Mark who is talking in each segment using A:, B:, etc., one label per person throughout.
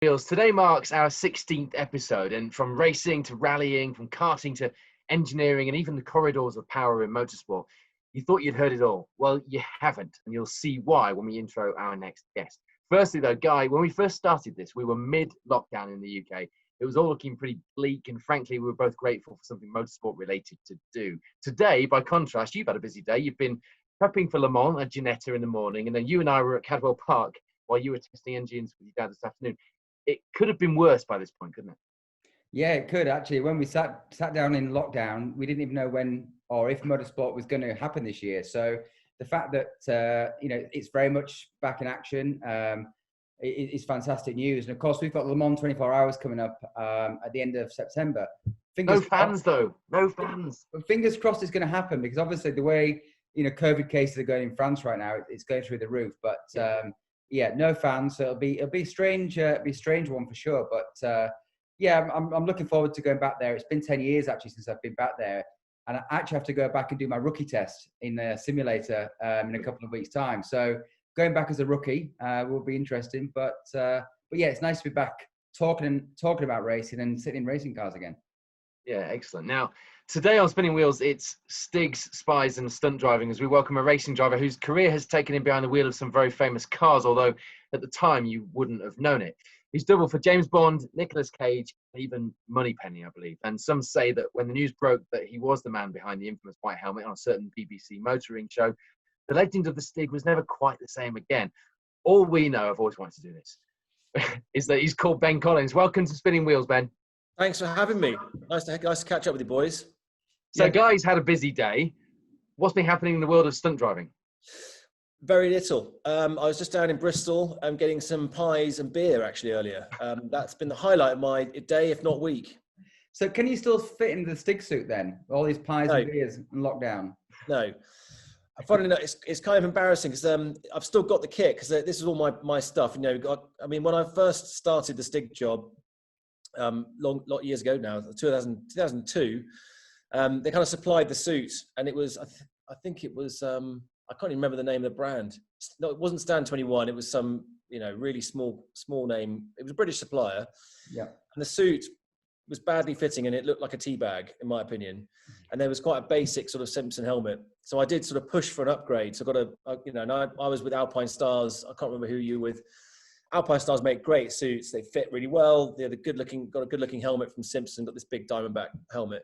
A: Wheels. Today marks our 16th episode, and from racing to rallying, from karting to engineering, and even the corridors of power in motorsport, you thought you'd heard it all. Well, you haven't, and you'll see why when we intro our next guest. Firstly, though, Guy, when we first started this, we were mid-lockdown in the UK. It was all looking pretty bleak, and frankly, we were both grateful for something motorsport related to do. Today, by contrast, you've had a busy day. You've been prepping for Le Mans at Ginetta in the morning, and then you and I were at Cadwell Park while you were testing engines with your dad this afternoon. It could have been worse by this point, couldn't it?
B: Yeah, it could actually. When we sat down in lockdown, we didn't even know when or if motorsport was going to happen this year. So the fact that it's very much back in action is fantastic news. And of course, we've got Le Mans 24 Hours coming up at the end of September.
A: No fans, though. No fans.
B: But fingers crossed it's going to happen, because obviously the way COVID cases are going in France right now, it's going through the roof. But yeah, no fans. So it'll be strange. Be a strange one for sure. But yeah, I'm looking forward to going back there. It's been 10 years actually since I've been back there, and I actually have to go back and do my rookie test in the simulator in a couple of weeks' time. So going back as a rookie will be interesting. But yeah, it's nice to be back talking about racing and sitting in racing cars again.
A: Yeah, excellent. Now, today on Spinning Wheels, it's Stig's, Spies and Stunt Driving, as we welcome a racing driver whose career has taken him behind the wheel of some very famous cars, although at the time you wouldn't have known it. He's doubled for James Bond, Nicolas Cage, even Moneypenny, I believe. And some say that when the news broke that he was the man behind the infamous white helmet on a certain BBC motoring show, the legend of the Stig was never quite the same again. All we know, I've always wanted to do this, is that he's called Ben Collins. Welcome to Spinning Wheels, Ben.
C: Thanks for having me. Nice to catch up with you, boys.
A: So, Guy's had a busy day. What's been happening in the world of stunt driving?
C: Very little. I was just down in Bristol getting some pies and beer actually earlier. That's been the highlight of my day, if not week.
B: So can you still fit in the Stig suit then? All these pies and beers and lockdown?
C: No. Funnily enough, it's kind of embarrassing because I've still got the kit, because this is all my stuff. When I first started the Stig job, lot years ago now, 2002, they kind of supplied the suit, and it was I think it was I can't even remember the name of the brand. No, it wasn't Stan 21. It was some really small name. It was a British supplier. Yeah. And the suit was badly fitting, and it looked like a tea bag, in my opinion. And there was quite a basic sort of Simpson helmet. So I did sort of push for an upgrade. So I was with Alpine Stars. I can't remember who you were with. Alpine Stars make great suits. They fit really well. They're got a good looking helmet from Simpson, got this big Diamondback helmet.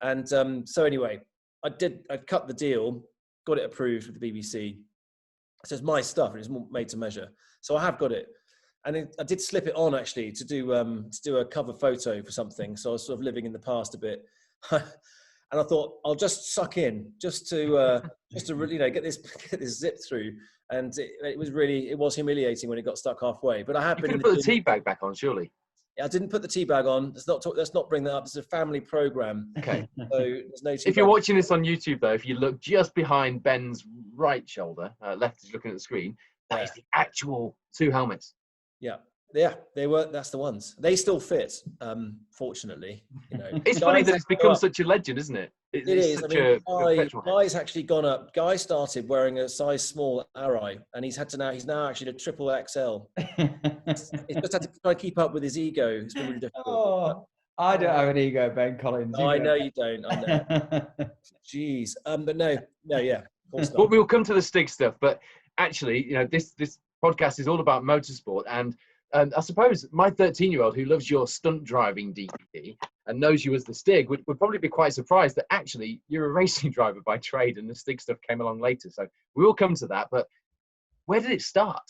C: And so anyway, I cut the deal, got it approved with the BBC. So it's my stuff, and it's made to measure. So I have got it. And I did slip it on actually to do a cover photo for something. So I was sort of living in the past a bit. And I thought I'll just suck in just to really get this zip through. And it was humiliating when it got stuck halfway. But I have been.
A: You put the tea bag back on, surely.
C: Yeah, I didn't put the tea bag on. Let's not bring that up. It's a family program.
A: Okay.
C: So there's no tea
A: if you're watching this on YouTube, though, if you look just behind Ben's right shoulder, left is looking at the screen, that is the actual two helmets.
C: Yeah, they were. That's the ones. They still fit. Fortunately,
A: It's funny that it's become such a legend, isn't it?
C: It is. Guy's actually gone up. Guy started wearing a size small Arai, and he's now actually a triple XL. He's just had to try and keep up with his ego. It's been really difficult.
B: Oh, I don't have an ego, Ben Collins.
C: I know you don't. I know. Jeez. But no, yeah.
A: Well, we'll come to the Stig stuff, but actually, this podcast is all about motorsport, and I suppose my 13-year-old who loves your stunt driving DVD and knows you as the Stig would probably be quite surprised that actually you're a racing driver by trade and the Stig stuff came along later. So we will come to that, but where did it start?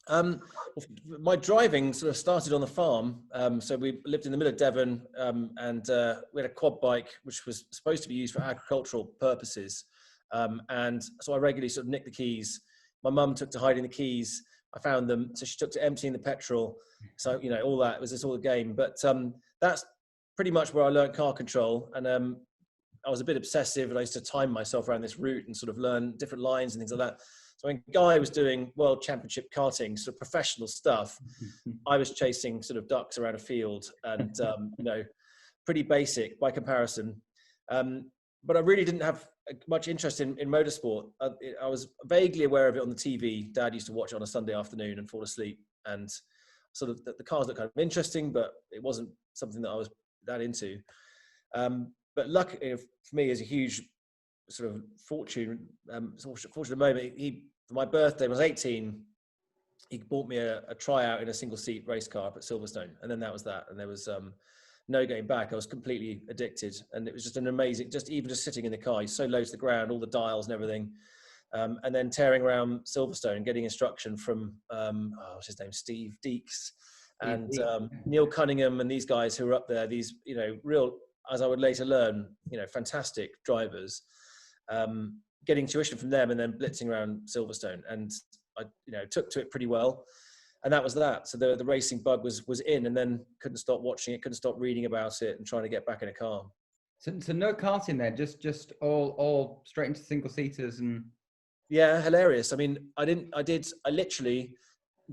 C: My driving sort of started on the farm. So we lived in the middle of Devon, and we had a quad bike which was supposed to be used for agricultural purposes. And so I regularly sort of nicked the keys. My mum took to hiding the keys. I found them, so she took to emptying the petrol. So all that was all a game. But that's pretty much where I learned car control. And I was a bit obsessive, and I used to time myself around this route and sort of learn different lines and things like that. So when Guy was doing World Championship karting, sort of professional stuff, I was chasing sort of ducks around a field, and pretty basic by comparison. But I really didn't have much interest in motorsport. I was vaguely aware of it on the TV. Dad used to watch it on a Sunday afternoon and fall asleep. And sort of the cars looked kind of interesting, but it wasn't something that I was that into. But luck for me is a huge sort of fortunate moment. For my birthday, when I was 18, he bought me a tryout in a single seat race car up at Silverstone, and then that was that. And there was no getting back. I was completely addicted, and it was just an amazing, even just sitting in the car, you're so low to the ground, all the dials and everything. And then tearing around Silverstone and getting instruction from what's his name, Steve Deeks and Neil Cunningham and these guys who were up there, these, real, as I would later learn, fantastic drivers, getting tuition from them and then blitzing around Silverstone. And I, took to it pretty well. And that was that. So the racing bug was in, and then couldn't stop watching it, couldn't stop reading about it and trying to get back in a car.
B: So no karting then, just all straight into single seaters and...
C: Yeah, hilarious. I mean, I literally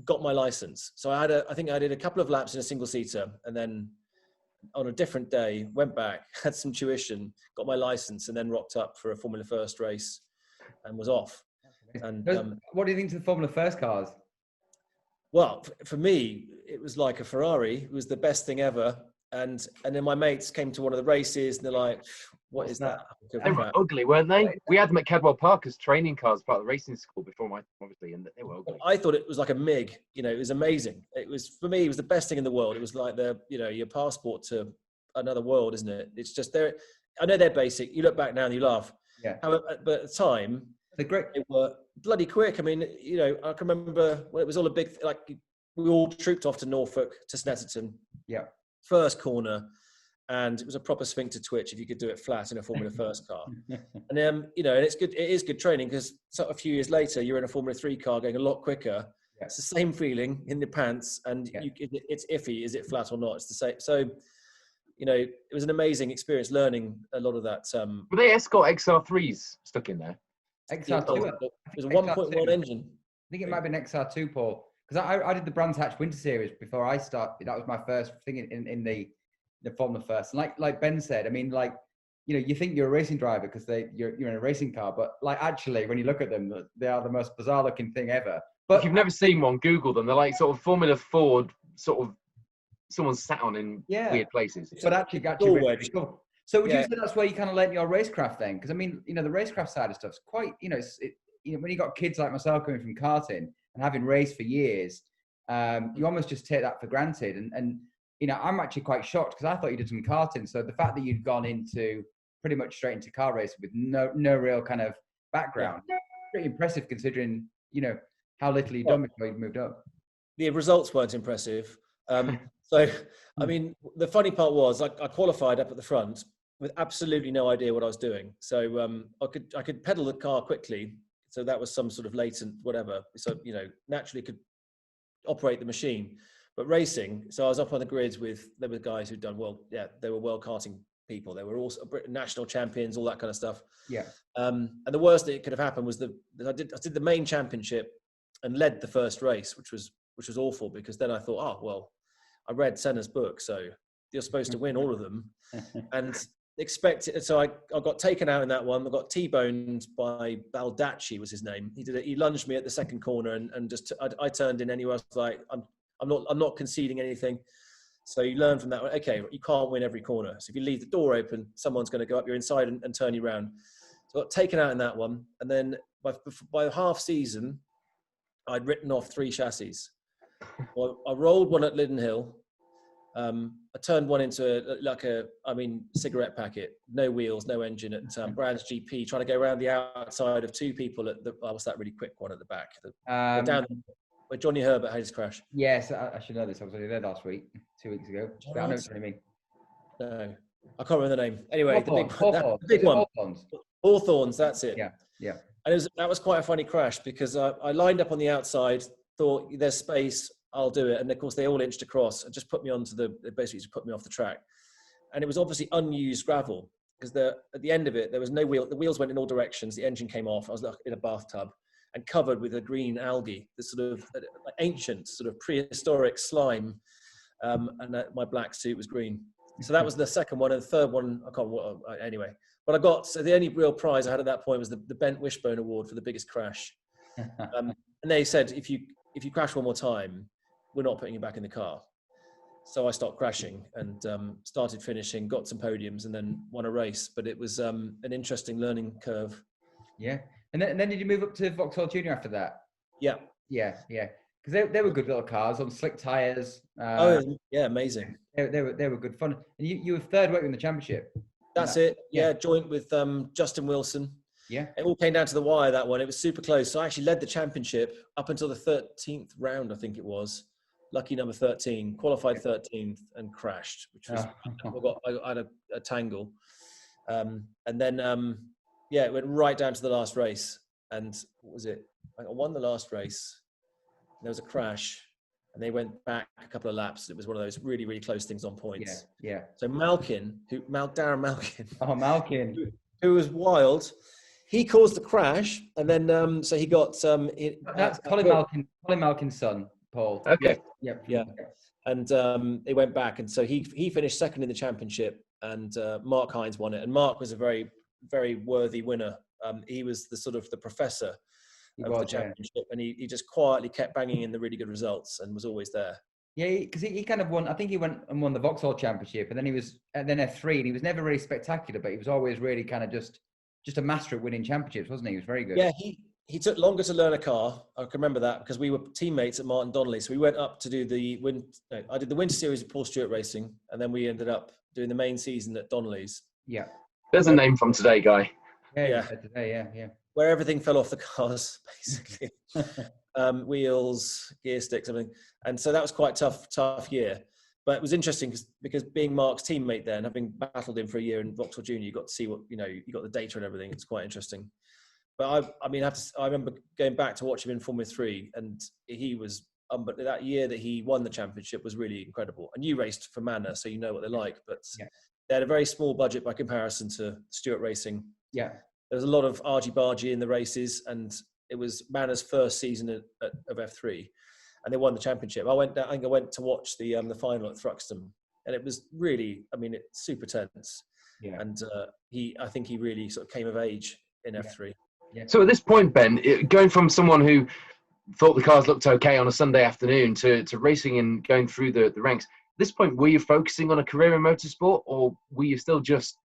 C: got my license. So I think I did a couple of laps in a single seater, and then on a different day, went back, had some tuition, got my license, and then rocked up for a Formula First race and was off. And
B: what do you think to the Formula First cars?
C: Well, for me, it was like a Ferrari. It was the best thing ever. And then my mates came to one of the races, and they're like, "What is that?"
A: They were ugly, weren't they? We had them at Cadwell Park as training cars, part of the racing school before obviously, and they were ugly.
C: I thought it was like a MiG. It was amazing. It was, for me, it was the best thing in the world. It was like your passport to another world, isn't it? It's just I know they're basic. You look back now and you laugh.
B: Yeah.
C: However, but at the time,
B: they're great.
C: They were bloody quick. I mean, I can remember when it was all a big, we all trooped off to Norfolk to Snetterton.
B: Yeah.
C: First corner, and it was a proper sphincter twitch if you could do it flat in a Formula First car. And and it's good. It is good training, because a few years later you're in a Formula 3 car going a lot quicker. Yeah. It's the same feeling in the pants, and it's iffy. Is it flat or not? It's the same. So, it was an amazing experience learning a lot of that.
A: Were they Escort XR3s stuck in there?
B: XR2.
C: It was a 1.1 engine.
B: I think it might have been XR2, Paul. Because I did the Brands Hatch Winter Series before I started. That was my first thing in the Formula First. And like Ben said, I mean, you think you're a racing driver because you're in a racing car, but actually when you look at them, they are the most bizarre looking thing ever. But
A: if you've never seen one, Google them. They're like sort of Formula Ford, sort of someone sat on in weird places.
B: But actually really cool. So would you say that's where you kind of learnt your racecraft then? Because I mean, the racecraft side of stuff's quite, when you got kids like myself coming from karting and having raced for years, you almost just take that for granted. And I'm actually quite shocked, because I thought you did some karting. So the fact that you'd gone into pretty much straight into car racing with no real kind of background, pretty impressive considering, how little you'd done before you moved up.
C: The results weren't impressive. So, I mean, the funny part was I qualified up at the front with absolutely no idea what I was doing. So I could pedal the car quickly. So that was some sort of latent whatever. So, naturally could operate the machine. But racing, so I was up on the grids there were guys who'd done well. Yeah, they were world karting people. They were also national champions, all that kind of stuff.
B: Yeah.
C: And the worst that could have happened was I did the main championship and led the first race, which was awful, because then I thought, oh, well, I read Senna's book, so you're supposed to win all of them. And so I got taken out in that one. I got T-boned by Baldacci, was his name. He lunged me at the second corner, and just I turned in anywhere. I was like, I'm not conceding anything. So you learn from that. Okay, you can't win every corner. So if you leave the door open, someone's going to go up your inside and turn you around. So I got taken out in that one, and then by half season, I'd written off 3 chassis. Well, I rolled one at Linden Hill. I turned one into cigarette packet, no wheels, no engine at Brands GP, trying to go around the outside of 2 people at what's that really quick one at the back? Down where Johnny Herbert had his crash.
B: Yes, I should know this. I was only there last week, 2 weeks ago. But I know what you mean.
C: No, I can't remember the name. Anyway,
B: the
C: big one.
B: Hawthorns,
C: that's it.
B: Yeah.
C: And that was quite a funny crash, because I lined up on the outside, thought there's space, I'll do it. And of course they all inched across and just put me basically just put me off the track. And it was obviously unused gravel, because at the end of it, there was no wheel. The wheels went in all directions. The engine came off. I was like in a bathtub and covered with a green algae, this sort of ancient sort of prehistoric slime. And my black suit was green. So that was the second one. And the third one, anyway. But so the only real prize I had at that point was the Bent Wishbone Award for the biggest crash. And they said, if you crash one more time, we're not putting you back in the car. So I stopped crashing and started finishing, got some podiums, and then won a race. But it was an interesting learning curve.
B: Yeah. And then did you move up to Vauxhall Junior after that?
C: Yeah.
B: Yeah. Because they were good little cars on slick tyres.
C: Amazing.
B: They were good fun. And you were third, weren't you, in the championship?
C: That's it. Yeah, joint with Justin Wilson.
B: Yeah.
C: It all came down to the wire, that one. It was super close. So I actually led the championship up until the 13th round, I think it was. Lucky number 13, qualified 13th and crashed, which was, I had a tangle. And then, it went right down to the last race. And what was it? I won the last race. There was a crash and they went back a couple of laps. It was one of those really, really close things on points.
B: Yeah.
C: So Darren Malkin.
B: Oh, Malkin.
C: Who was wild. He caused the crash, and then so he got
B: that's Colin Malkin's son, Paul.
A: Okay.
C: Yeah. And they went back, and so he finished second in the championship, and Mark Hines won it. And Mark was a very, very worthy winner. He was the professor of the championship, and he just quietly kept banging in the really good results and was always there.
B: Yeah, because he kind of won. I think he went and won the Vauxhall Championship, and then he was F3, and he was never really spectacular, but he was always really kind of just a master at winning championships, wasn't he? He was very good.
C: Yeah, he took longer to learn a car. I can remember that because we were teammates at Martin Donnelly. So we went up to do I did the Winter Series of Paul Stewart Racing, and then we ended up doing the main season at Donnelly's.
B: Yeah.
A: There's a name from today, Guy.
B: Yeah. Today, yeah.
C: Where everything fell off the cars, basically. Wheels, gear sticks, everything. And so that was quite a tough year. But it was interesting because being Mark's teammate there and having battled him for a year in Vauxhall Junior, you got to see what, you got the data and everything. It's quite interesting. But I remember going back to watch him in Formula 3, and he was, but that year that he won the championship was really incredible. And you raced for Manor, so you know what they're like. But they had a very small budget by comparison to Stewart Racing.
B: Yeah.
C: There was a lot of argy-bargy in the races, and it was Manor's first season of F3. And they won the championship. I went to watch the final at Thruxton, and it was really, it's super tense. Yeah. And I think he really sort of came of age in F3.
A: Yeah. So at this point, Ben, going from someone who thought the cars looked okay on a Sunday afternoon to racing and going through the ranks, at this point, were you focusing on a career in motorsport, or were you still just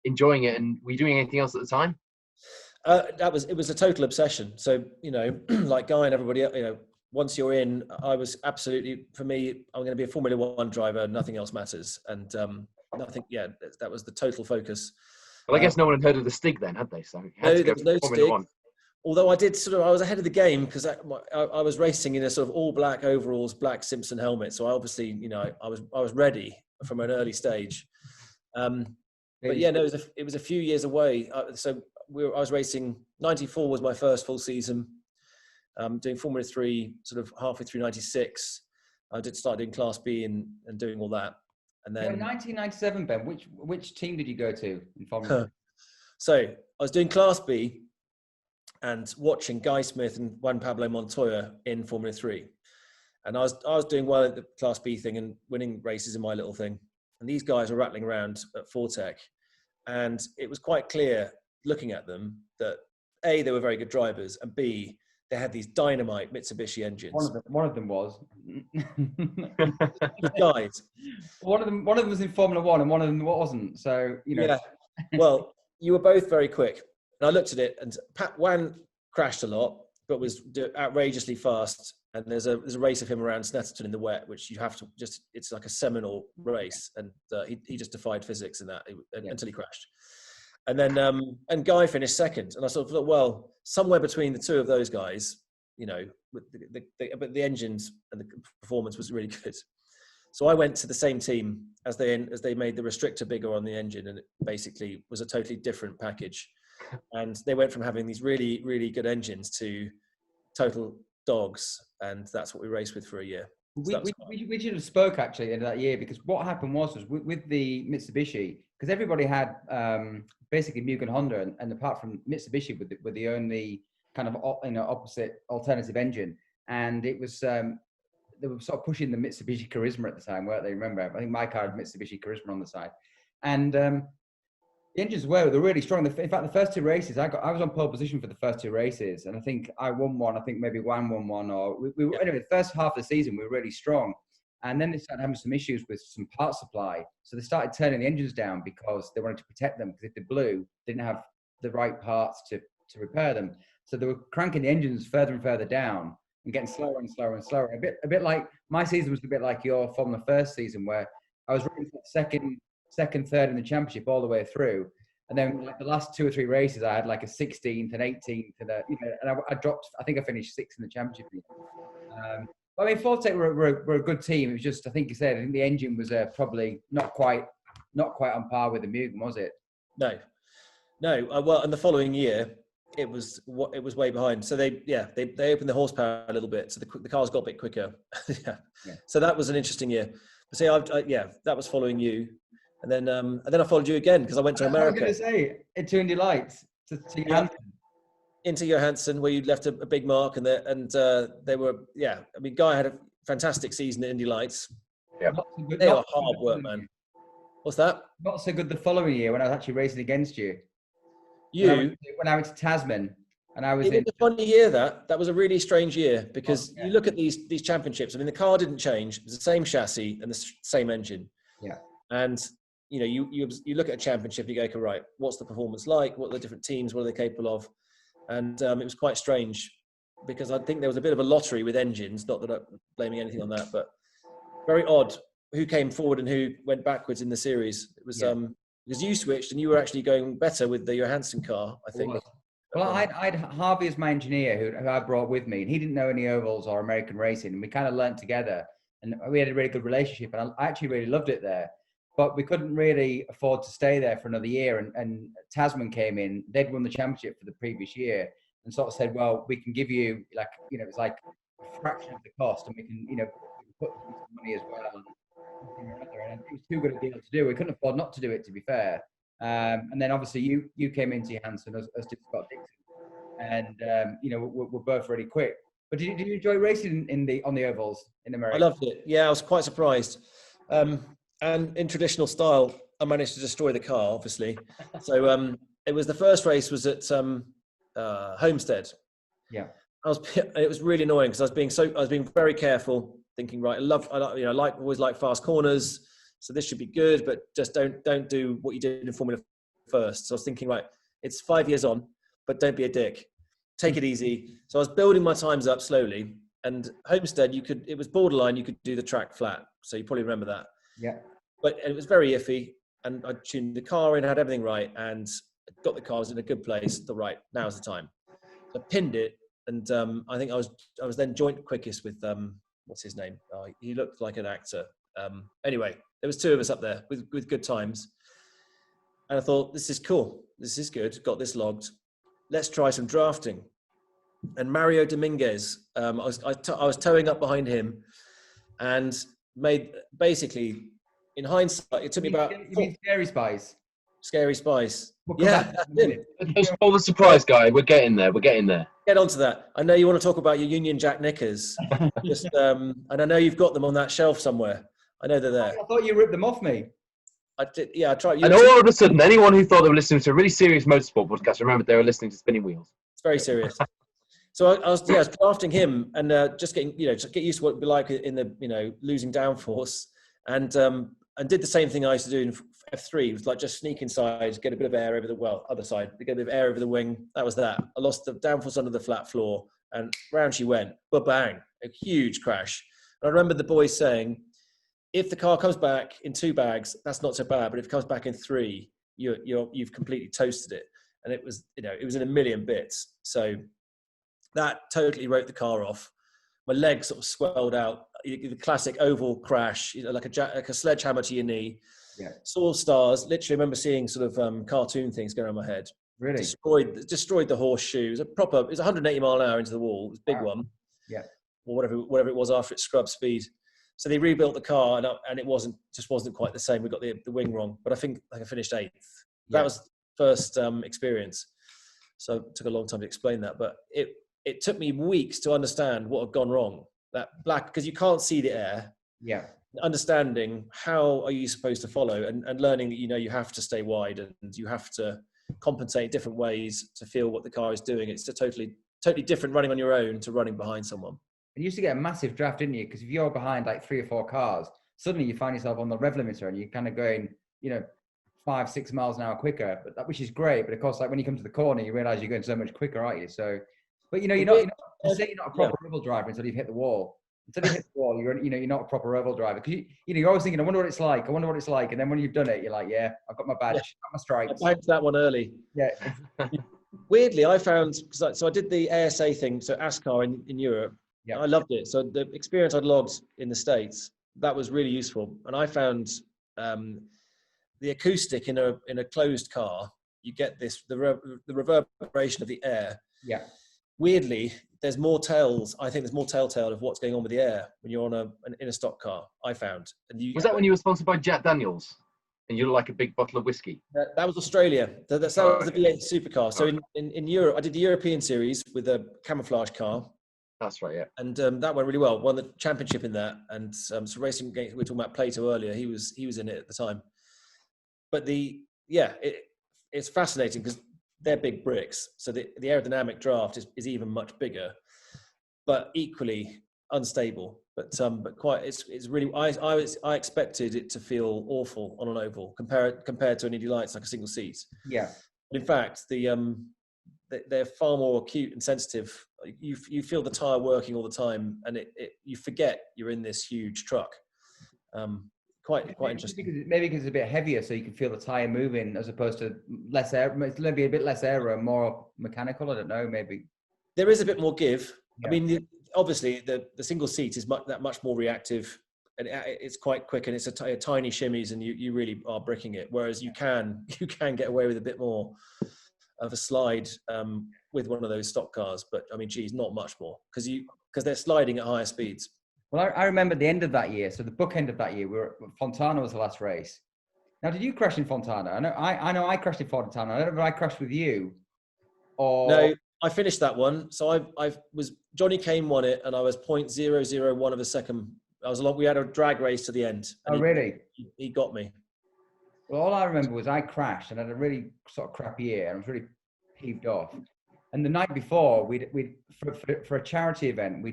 A: enjoying it, and were you doing anything else at the time?
C: It was a total obsession. So, like Guy and everybody, once you're in, I was absolutely, for me, I'm going to be a Formula 1 driver. Nothing else matters. And that was the total focus.
A: Well, I guess no one had heard of the Stig then, had they? So
C: there was no Stig. Although I was ahead of the game because I was racing in a sort of all black overalls, black Simpson helmet. So I obviously, I was ready from an early stage. But yeah, no, it was a few years away. I was racing. 94 was my first full season. Doing Formula 3 sort of halfway through 96. I did start doing Class B and doing all that. And then
B: 1997, Ben, which team did you go to in Formula 3?
C: So I was doing Class B and watching Guy Smith and Juan Pablo Montoya in Formula 3. And I was doing well at the Class B thing and winning races in my little thing. And these guys were rattling around at Fortec. And it was quite clear looking at them that A, they were very good drivers, and B, they had these dynamite Mitsubishi engines.
B: One of them was.
C: Guys.
B: One of them was in Formula 1 and one of them wasn't. So,
C: Yeah. Well, you were both very quick. And I looked at it, and Juan crashed a lot, but was outrageously fast. And there's a race of him around Snetterton in the wet, which you have to it's like a seminal race. And he just defied physics in that until he crashed. And then, and Guy finished second. And I sort of thought, well, somewhere between the two of those guys, but the engines and the performance was really good. So I went to the same team as they made the restrictor bigger on the engine, and it basically was a totally different package. And they went from having these really, really good engines to total dogs. And that's what we raced with for a year. So
B: we should have spoke actually in that year, because what happened was with the Mitsubishi, because everybody had basically Mugen Honda, and apart from Mitsubishi were the only kind of opposite alternative engine, and it was they were sort of pushing the Mitsubishi Charisma at the time, weren't they? Remember, I think my car had Mitsubishi Charisma on the side, and The engines they're really strong. In fact, the first 2 races, I was on pole position for the first 2 races, and I think I won one. I think maybe Juan won one, or anyway. The first half of the season we were really strong, and then they started having some issues with some part supply. So they started turning the engines down because they wanted to protect them. Because if they blew, they didn't have the right parts to repair them. So they were cranking the engines further and further down and getting slower and slower and slower. A bit like my season was a bit like your Formula First season, where I was running second, third in the championship all the way through, and then like the last 2 or 3 races, I had like a 16th and 18th, and I dropped. I think I finished 6th in the championship. But I mean, Forte were a good team. It was just, I think you said, I think the engine was probably not quite on par with the Mugen, was it?
C: No. Well, and the following year, it was way behind. So they opened the horsepower a little bit, so the cars got a bit quicker. Yeah. So that was an interesting year. But see, that was following you, and then I followed you again because I went to America.
B: I was going to say into Indy Lights to Johansson.
C: Into Johansson, where you left a big mark, and they were I mean, Guy had a fantastic season at Indy Lights.
A: Yeah,
C: they are hard work, man. What's that?
B: Not so good the following year when I was actually racing against you. When I went to Tasman. And I was
C: in a funny year. That was a really strange year because you look at these championships. I mean, the car didn't change; it was the same chassis and the same engine.
B: Yeah.
C: And you look at a championship, and you go, okay, right, what's the performance like? What are the different teams? What are they capable of? And it was quite strange because I think there was a bit of a lottery with engines. Not that I'm blaming anything on that, but very odd who came forward and who went backwards in the series. It was because you switched and you were actually going better with the Johansson car, I think.
B: Well, I had Harvey as my engineer who I brought with me, and he didn't know any ovals or American racing, and we kind of learned together, and we had a really good relationship, and I actually really loved it there. But we couldn't really afford to stay there for another year, and Tasman came in. They'd won the championship for the previous year, and sort of said, well, we can give you it's like a fraction of the cost, and we can put some money as well. And it was too good a deal to do. We couldn't afford not to do it, to be fair. And then obviously you came into Johansson as did Scott Dixon, and we're both really quick. But did you enjoy racing on the ovals in America?
C: I loved it. Yeah, I was quite surprised. And in traditional style, I managed to destroy the car, obviously. So it was the first race was at Homestead.
B: Yeah.
C: It was really annoying because I was being very careful, thinking, right, I always like fast corners. So this should be good, but just don't do what you did in Formula First. So I was thinking, right, it's 5 years on, but don't be a dick. Take it easy. So I was building my times up slowly. And Homestead, it was borderline, you could do the track flat. So you probably remember that.
B: Yeah.
C: But it was very iffy. And I tuned the car in, had everything right, and got the cars in a good place. Now's the time. So I pinned it. And I think I was then joint quickest with, what's his name? He looked like an actor. Anyway, there was 2 of us up there with good times. And I thought, this is cool. This is good. Got this logged. Let's try some drafting. And Mario Dominguez, I was towing up behind him and made, basically, in hindsight, it took me about...
B: You mean Scary Spies?
C: Scary Spies. Yeah.
A: Don't spoil the surprise, Guy. We're getting there.
C: Get onto that. I know you want to talk about your Union Jack knickers. And I know you've got them on that shelf somewhere. I know they're there.
B: I thought you ripped them off me.
C: I did. Yeah, I tried.
A: And all of a sudden, anyone who thought they were listening to a really serious motorsport podcast remembered they were listening to Spinning Wheels.
C: It's very serious. So I was drafting him and just getting, just get used to what it'd be like in the, losing downforce, and did the same thing I used to do in F3. It was like just sneak inside, get a bit of air over the other side, get a bit of air over the wing. That was that. I lost the downforce under the flat floor, and round she went. But bang, a huge crash. And I remember the boys saying, if the car comes back in 2 bags, that's not so bad. But if it comes back in 3, you've completely toasted it. And it was, it was in a million bits. So that totally wrote the car off. My legs sort of swelled out. The classic oval crash, like a sledgehammer to your knee.
B: Yeah.
C: Saw stars. Literally, remember seeing sort of cartoon things going on my head.
B: Really?
C: Destroyed the horseshoe. It was 180 mile an hour into the wall. It was a big one.
B: Yeah.
C: Or whatever it was after it scrubbed speed. So they rebuilt the car, and it wasn't quite the same. We got the wing wrong, but I think I finished 8th. That was the first experience. So it took a long time to explain that, but it took me weeks to understand what had gone wrong. That black, because you can't see the air.
B: Yeah.
C: understanding how are you supposed to follow, and learning that, you have to stay wide and you have to compensate different ways to feel what the car is doing. It's a totally different running on your own to running behind someone.
B: And you used to get a massive draft, didn't you? Because if you're behind like 3 or 4 cars, suddenly you find yourself on the rev limiter and you're kind of going, 5-6 miles an hour quicker, which is great. But of course, like when you come to the corner, you realize you're going so much quicker, aren't you? So, but you're not a proper oval driver until you've hit the wall. Until you hit the wall, you're not a proper oval driver, because you're always thinking, I wonder what it's like. And then when you've done it, you're like, yeah, I've got my badge, got my stripes.
C: I banked that one early.
B: Yeah.
C: Weirdly, I found, so I did the ASA thing, so Ascari in Europe. Yeah, I loved it. So the experience I'd logged in the States, that was really useful. And I found the acoustic in a closed car, you get the reverberation of the air.
B: Yeah.
C: Weirdly, there's more tells. I think there's more telltale of what's going on with the air when you're on in a stock car, I found. And
A: was that when you were sponsored by Jack Daniels and you look like a big bottle of whiskey?
C: That was Australia. That was the V8 supercar. So in Europe, I did the European series with a camouflage car.
A: That's right, yeah.
C: And that went really well. Won the championship in that. And so racing games, we were talking about Plato earlier. He was in it at the time. But it's fascinating because they're big bricks. So the aerodynamic draft is even much bigger, but equally unstable. But quite, it's really, I expected it to feel awful on an oval compared to an Indy Lights, like a single seat.
B: Yeah.
C: But in fact, they're far more acute and sensitive. You feel the tire working all the time, and you forget you're in this huge truck. Quite interesting.
B: Maybe because it's a bit heavier, so you can feel the tire moving, as opposed to less air. It's maybe a bit less aero and more mechanical. I don't know. Maybe
C: there is a bit more give.
B: Yeah.
C: I mean, obviously the single seat is much more reactive, and it's quite quick, and it's a tiny shimmies, and you really are bricking it. Whereas you can get away with a bit more of a slide with one of those stock cars. But I mean, geez, not much more because they're sliding at higher speeds.
B: Well, I remember the end of that year. So the bookend of that year, Fontana was the last race. Now, did you crash in Fontana? I know I crashed in Fontana. I don't know if I crashed with you or...
C: No, I finished that one. So Johnny Kane won it, and I was 0.001 of a second. We had a drag race to the end.
B: Oh, really?
C: He got me.
B: Well, all I remember was I crashed and had a really sort of crappy year. I was really peeved off. And the night before, we'd for a charity event,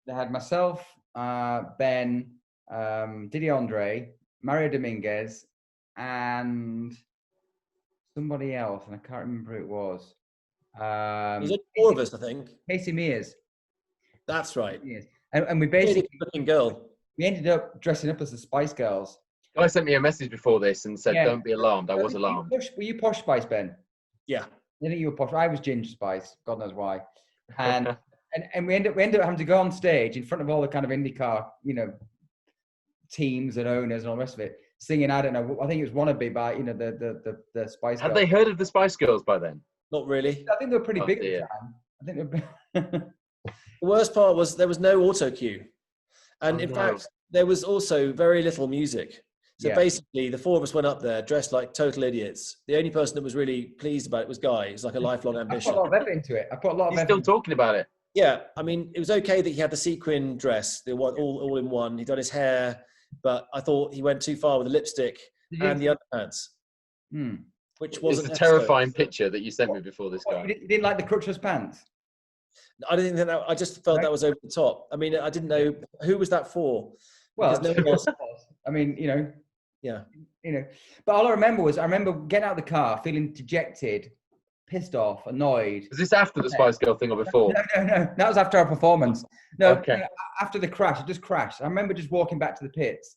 B: they had myself, Ben, Didier Andre, Mario Dominguez, and somebody else, and I can't remember who it was.
C: There's only 4 of us, I think.
B: Casey Mears.
C: That's right.
B: And we basically,
C: looking girl.
B: We ended up dressing up as the Spice Girls.
A: Guy sent me a message before this and said, "Don't be alarmed." I was alarmed.
B: Were you Posh Spice, Ben?
C: Yeah.
B: I think you were Posh. I was Ginger Spice. God knows why. And and we ended up having to go on stage in front of all the kind of IndyCar, teams and owners and all the rest of it, singing. I don't know. I think it was "Wannabe" by the Spice Girls.
A: Had they heard of the Spice Girls by then?
C: Not really.
B: I think they were pretty big at the time. I think
C: the worst part was there was no auto cue, and in fact there was also very little music. So basically, the 4 of us went up there dressed like total idiots. The only person that was really pleased about it was Guy. It was like a lifelong ambition.
B: I put a lot of effort into it.
A: He's still talking about it.
C: Yeah, I mean, it was okay that he had the sequin dress, the one all in one. He'd done his hair, but I thought he went too far with the lipstick and the underpants, which wasn't.
A: It's a terrifying picture that you sent me before this guy.
B: You didn't like the crotchless pants?
C: I didn't think that. I just felt that was over the top. I mean, I didn't know who was that for.
B: Well, no one else. I mean,
C: Yeah.
B: But all I remember getting out of the car, feeling dejected, pissed off, annoyed.
A: Was this after the Spice Girl thing or before?
B: No. That was after our performance. No,
A: okay.
B: After the crash, it just crashed. I remember just walking back to the pits.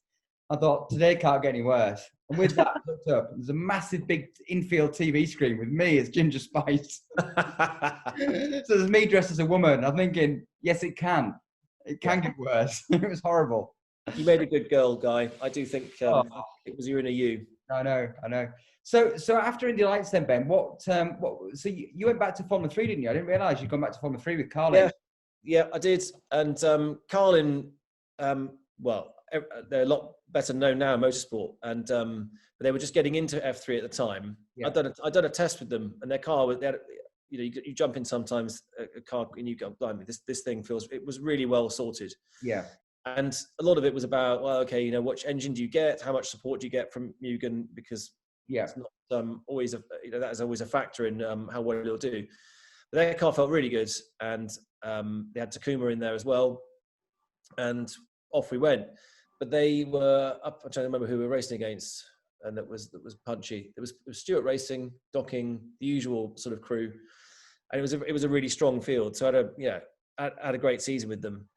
B: I thought, today can't get any worse. And with that, I looked up. There's a massive, big infield TV screen with me as Ginger Spice. So there's me dressed as a woman. I'm thinking, yes, it can. It can get worse. It was horrible.
C: You made a good girl, Guy. I do think it was you and a you.
B: I know. So after Indy Lights then, Ben, so you went back to Formula 3, didn't you? I didn't realise you'd gone back to Formula 3 with Carlin.
C: Yeah, I did. And Carlin, well, they're a lot better known now in motorsport, and but they were just getting into F3 at the time. Yeah. I'd done a test with them, and their car was, you jump in sometimes a car and you go, blimey, this thing feels, it was really well sorted.
B: Yeah.
C: And a lot of it was about, well, okay, you know, which engine do you get? How much support do you get from Mugen? Because it's not always that is always a factor in how well it'll do. But their car felt really good, and they had Takuma in there as well, and off we went. But they were up. I'm trying to remember who we were racing against, and that was punchy. It was Stewart Racing, Docking, the usual sort of crew, and it was a really strong field. So I had a great season with them,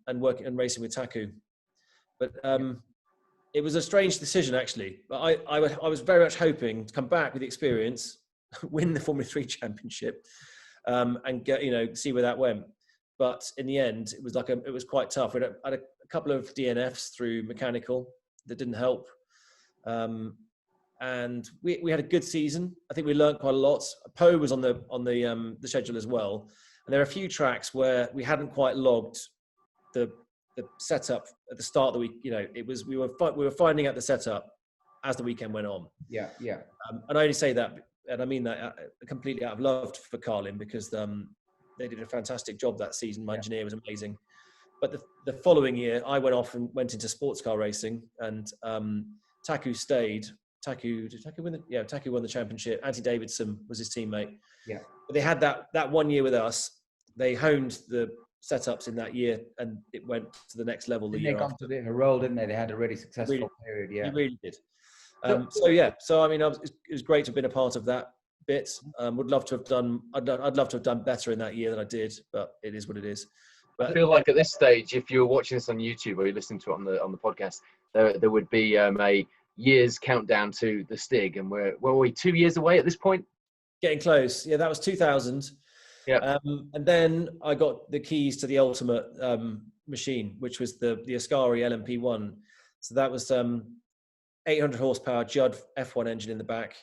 C: and working and racing with Taku. But it was a strange decision, actually. But I was very much hoping to come back with the experience, win the Formula 3 championship, and get, see where that went. But in the end, it was quite tough. We had a couple of DNFs through mechanical that didn't help. And we had a good season. I think we learned quite a lot. Po was on the schedule as well. And there are a few tracks where we hadn't quite logged the setup at the start of the week. We were finding out the setup as the weekend went on.
B: Yeah.
C: And I only say that, and I mean that completely out of love for Carlin, because they did a fantastic job that season. My engineer was amazing. But the following year, I went off and went into sports car racing, and Taku stayed. Taku won the championship. Andy Davidson was his teammate.
B: Yeah.
C: But they had that 1 year with us. They honed the setups in that year, and it went to the next level. They got
B: to a bit of a role, didn't they? They had a really successful period. Yeah,
C: they really did. So I mean, it was great to have been a part of that bit. Would love to have done. I'd love to have done better in that year than I did, but it is what it is. But
A: I feel like at this stage, if you're watching this on YouTube or you're listening to it on the podcast, there would be a year's countdown to the Stig, and were we 2 years away at this point?
C: Getting close. Yeah, that was 2000.
A: Yeah.
C: And then I got the keys to the ultimate machine, which was the Ascari Lmp1. So that was 800 horsepower Judd F1 engine in the back.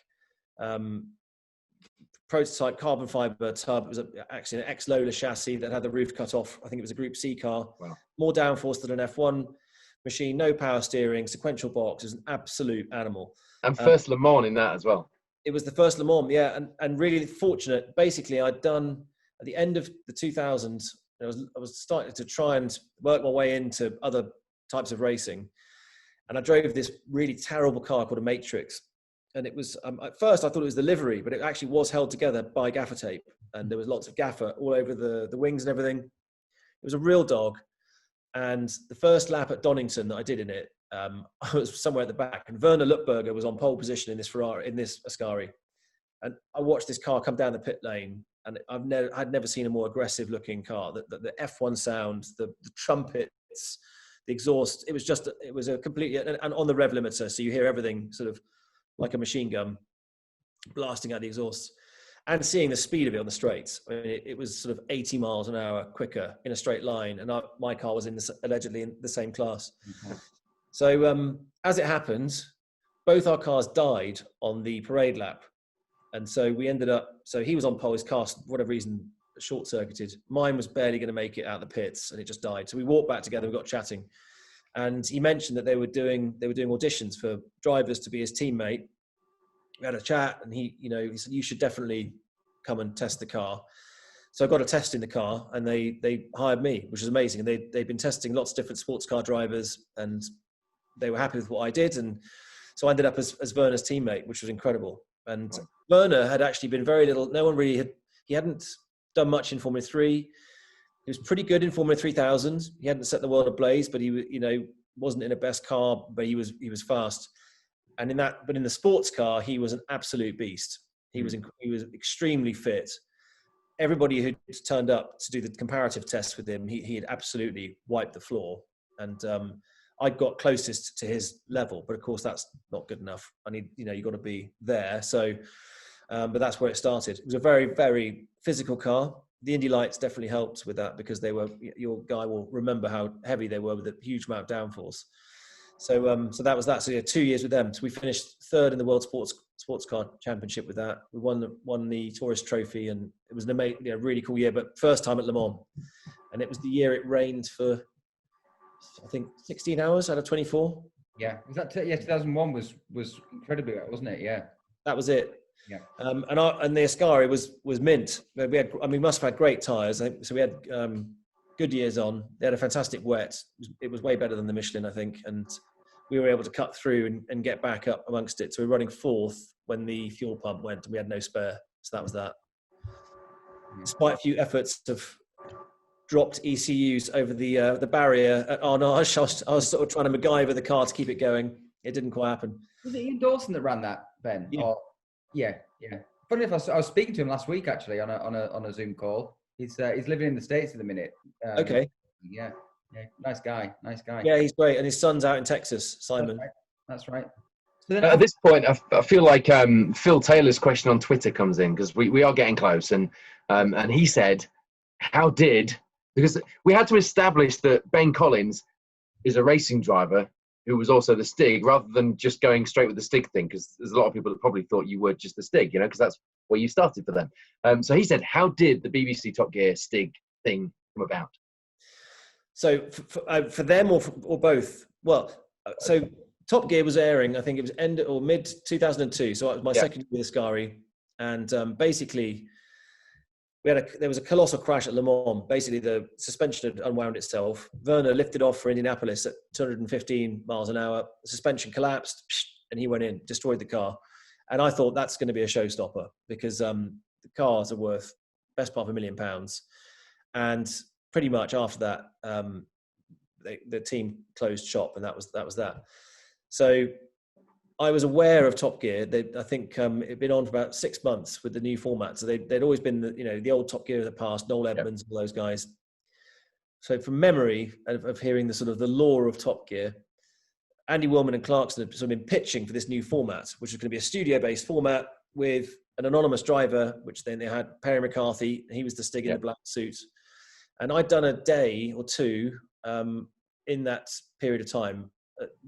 C: Prototype carbon fiber tub. It was actually an ex-Lola chassis that had the roof cut off. I think it was a Group C car.
A: Wow.
C: More downforce than an F1 machine, no power steering, sequential box. It was an absolute animal.
A: And first Le Mans in that as well.
C: It was the first Le Mans, yeah, and really fortunate. Basically, I'd done at the end of the 2000s. I was starting to try and work my way into other types of racing, and I drove this really terrible car called a Matrix. And it was at first I thought it was the livery, but it actually was held together by gaffer tape, and there was lots of gaffer all over the wings and everything. It was a real dog. And the first lap at Donington that I did in it, I was somewhere at the back, and Werner Lutberger was on pole position in this Ascari. And I watched this car come down the pit lane, and I'd never seen a more aggressive looking car. The F1 sound, the trumpets, the exhaust, it was a completely, and on the rev limiter, so you hear everything sort of like a machine gun blasting out the exhaust, and seeing the speed of it on the straights. I mean, it was sort of 80 miles an hour quicker in a straight line, and my car was allegedly in the same class. Mm-hmm. So as it happened, both our cars died on the parade lap, and so we ended up. So he was on pole, his car, for whatever reason, short circuited. Mine was barely going to make it out of the pits, and it just died. So we walked back together, we got chatting. And he mentioned that they were doing auditions for drivers to be his teammate. We had a chat, and he said, you should definitely come and test the car. So I got a test in the car, and they hired me, which was amazing. And they'd been testing lots of different sports car drivers, and they were happy with what I did. And so I ended up as Werner's teammate, which was incredible. And Werner had actually been very little. No one really he hadn't done much in Formula 3. He was pretty good in Formula 3000. He hadn't set the world ablaze, but he wasn't in a best car, but he was fast. And in the sports car, he was an absolute beast. He was extremely fit. Everybody who turned up to do the comparative test with him, he had absolutely wiped the floor. And I got closest to his level, but of course that's not good enough. You got to be there. So, but that's where it started. It was a very, very physical car. The Indy Lights definitely helped with that, because your guy will remember how heavy they were with a huge amount of downforce. So that was that. So 2 years with them. So we finished third in the World Sports Car Championship with that. We won the Tourist Trophy, and it was an amazing, really cool year. But first time at Le Mans, and it was the year it rained for, I think, 16 hours out of 24.
B: Yeah, was that? 2001 was incredibly wet, wasn't it? Yeah,
C: that was it.
B: Yeah.
C: And the Ascari was mint. We must have had great tyres. So we had good years on. They had a fantastic wet. It was way better than the Michelin, I think. And we were able to cut through and get back up amongst it. So we were running fourth when the fuel pump went and we had no spare. So that was that. Despite a few efforts of dropped ECUs over the barrier at Arnage, I was sort of trying to MacGyver the car to keep it going. It didn't quite happen.
B: Was it Ian Dawson that ran that, Ben?
C: Yeah.
B: Or, yeah. Funny enough, I was speaking to him last week actually on a Zoom call. He's living in the States at the minute.
C: Okay.
B: Yeah. Nice guy.
C: Yeah, he's great, and his son's out in Texas, Simon.
B: That's right. So then
A: At this point, I feel like Phil Taylor's question on Twitter comes in, because we are getting close, and he said, because we had to establish that Ben Collins is a racing driver who was also the Stig, rather than just going straight with the Stig thing, because there's a lot of people that probably thought you were just the Stig, because that's where you started for them. So he said, how did the BBC Top Gear Stig thing come about?
C: So for them or both? Well, so Top Gear was airing, I think it was end or mid 2002. So it was my second year with Ascari, and basically there was a colossal crash at Le Mans. Basically, the suspension had unwound itself. Werner lifted off for Indianapolis at 215 miles an hour. The suspension collapsed, and he went in, destroyed the car. And I thought that's going to be a showstopper, because the cars are worth best part of £1 million. And pretty much after that, the team closed shop, and that was that. So I was aware of Top Gear. I think it'd been on for about 6 months with the new format. So they'd always been the old Top Gear of the past, Noel Edmonds, all those guys. So from memory of hearing the sort of the lore of Top Gear, Andy Willman and Clarkson had sort of been pitching for this new format, which was going to be a studio-based format with an anonymous driver, which then they had Perry McCarthy. He was the Stig in a black suit. And I'd done a day or two in that period of time,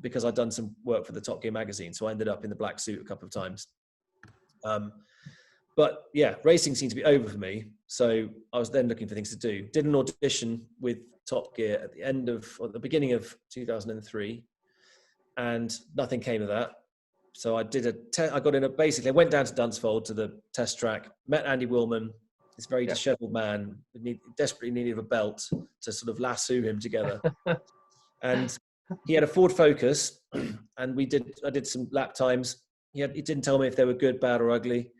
C: because I'd done some work for the Top Gear magazine. So I ended up in the black suit a couple of times. But yeah, racing seemed to be over for me. So I was then looking for things to do. Did an audition with Top Gear at the beginning of 2003, and nothing came of that. So I did I went down to Dunsfold to the test track, met Andy Willman, this very disheveled man, desperately needed a belt to sort of lasso him together. And he had a Ford Focus, and I did some lap times. He didn't tell me if they were good, bad, or ugly.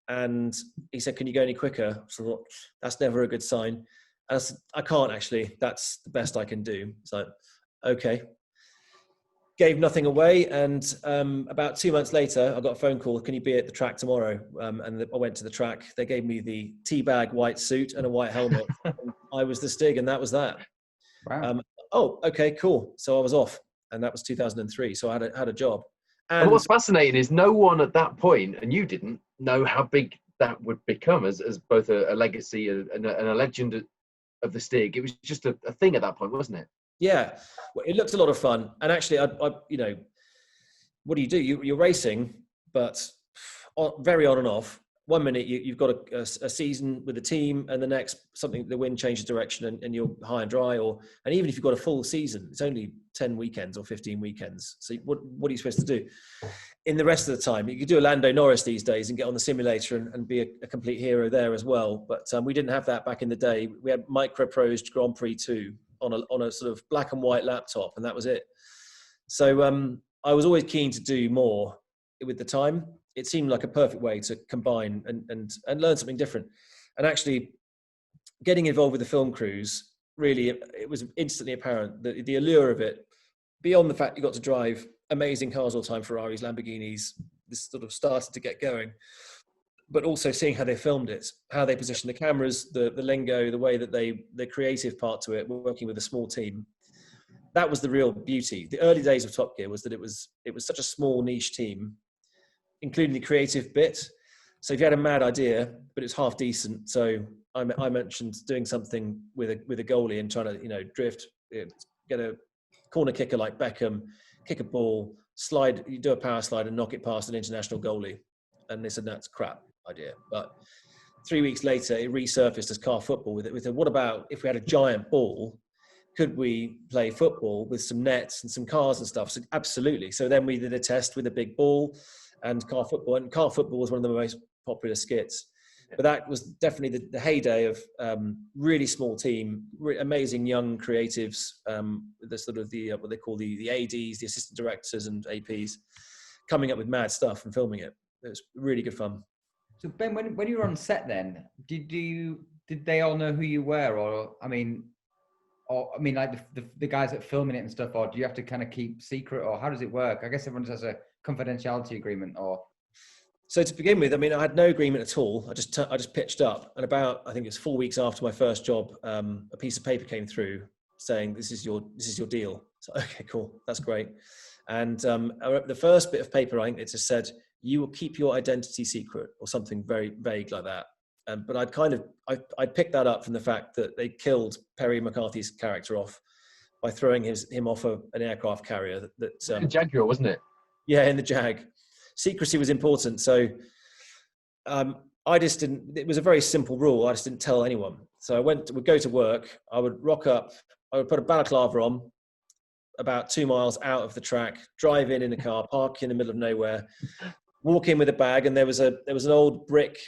C: And he said, "Can you go any quicker?" So I thought, that's never a good sign. And I said, "I can't actually. That's the best I can do." So, okay. Gave nothing away. And about 2 months later, I got a phone call. "Can you be at the track tomorrow?" And I went to the track. They gave me the teabag white suit and a white helmet. I was the Stig, and that was that.
B: Wow.
C: Oh, okay, cool. So I was off, and that was 2003. So I had a job.
A: And what's fascinating is no one at that point, and you didn't know how big that would become as both a legacy and a legend of the Stig. It was just a thing at that point, wasn't it?
C: Yeah, well, it looked a lot of fun. And actually, I what do? You're racing, but very on and off. 1 minute you've got a season with a team, and the next the wind changes direction and you're high and dry. And even if you've got a full season, it's only 10 weekends or 15 weekends. So what are you supposed to do in the rest of the time? You could do a Lando Norris these days and get on the simulator and be a complete hero there as well. But we didn't have that back in the day. We had microprosed Grand Prix 2 on a sort of black and white laptop, and that was it. So I was always keen to do more with the time. It seemed like a perfect way to combine and learn something different. And actually getting involved with the film crews, really, it was instantly apparent that the allure of it, beyond the fact you got to drive amazing cars all the time, Ferraris, Lamborghinis, this sort of started to get going, but also seeing how they filmed it, how they positioned the cameras, the lingo, the way that the creative part to it, working with a small team. That was the real beauty. The early days of Top Gear was that it was such a small niche team, including the creative bit. So if you had a mad idea, but it's half decent. So I mentioned doing something with a goalie and trying to, drift, get a corner kicker like Beckham, kick a ball, slide, you do a power slide and knock it past an international goalie. And they said, that's crap idea. But 3 weeks later, it resurfaced as car football with it. We said, what about if we had a giant ball? Could we play football with some nets and some cars and stuff? So absolutely. So then we did a test with a big ball and car football. And car football was one of the most popular skits. But that was definitely the heyday of really small team, amazing young creatives, the sort of what they call the ADs, the assistant directors and APs, coming up with mad stuff and filming it. It was really good fun.
B: So Ben, when you were on set, then did they all know who you were, or like the guys that are filming it and stuff, or do you have to kind of keep secret, or how does it work? I guess everyone has a confidentiality agreement, or.
C: So to begin with, I mean, I had no agreement at all. I just pitched up, and I think it was 4 weeks after my first job, a piece of paper came through saying, this is your deal. So, okay, cool. That's great. And the first bit of paper, I think it just said, you will keep your identity secret, or something very vague like that. But I'd picked that up from the fact that they killed Perry McCarthy's character off by throwing him off an aircraft carrier.
A: Jaguar, wasn't it?
C: Yeah, in the Jag. Secrecy was important. So I just didn't, it was a very simple rule. I just didn't tell anyone. So would go to work. I would rock up. I would put a balaclava on about 2 miles out of the track, drive in a car, park in the middle of nowhere, walk in with a bag. And there was an old brick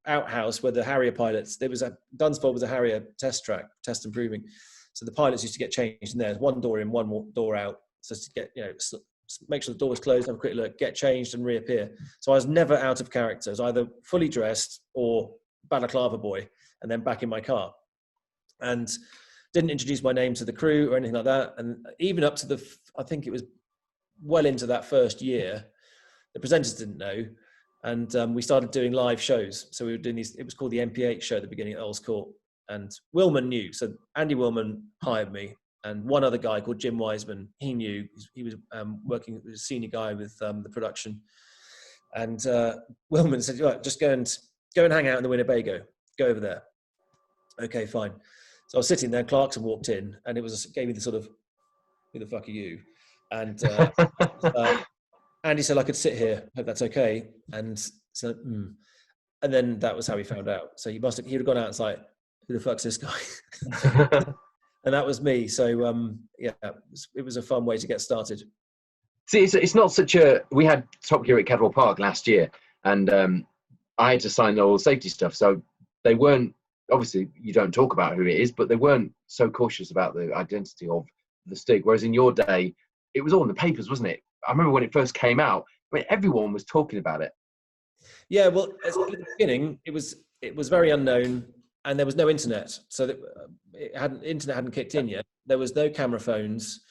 C: outhouse where the Harrier pilots, Dunsfold was a Harrier test track, test and proving. So the pilots used to get changed in there. One door in, one door out. So to get, make sure the door was closed, have a quick look, get changed and reappear. So I was never out of character. I was either fully dressed or balaclava boy, and then back in my car. And didn't introduce my name to the crew or anything like that. And even up to I think it was well into that first year, the presenters didn't know. And we started doing live shows. So we were doing these, it was called the MPH show at the beginning at Earl's Court. And Willman knew. So Andy Willman hired me. And one other guy called Jim Wiseman, he knew. He was working as a senior guy with the production. And Willman said, right, just go and hang out in the Winnebago. Go over there. Okay, fine. So I was sitting there, Clarkson walked in, and gave me the sort of, who the fuck are you? And Andy said I could sit here, hope that's okay. And so, and then that was how he found out. So he'd have gone out and was like, who the fuck's this guy? And that was me. So it was a fun way to get started.
A: See, it's not such a. We had Top Gear at Cadwell Park last year, and I had to sign all the safety stuff. So they weren't, obviously you don't talk about who it is, but they weren't so cautious about the identity of the Stig. Whereas in your day, it was all in the papers, wasn't it? I remember when it first came out, I mean, everyone was talking about it.
C: Yeah, well, at the beginning, it was very unknown, and there was no internet, so that internet hadn't kicked in yet. There was no camera phones,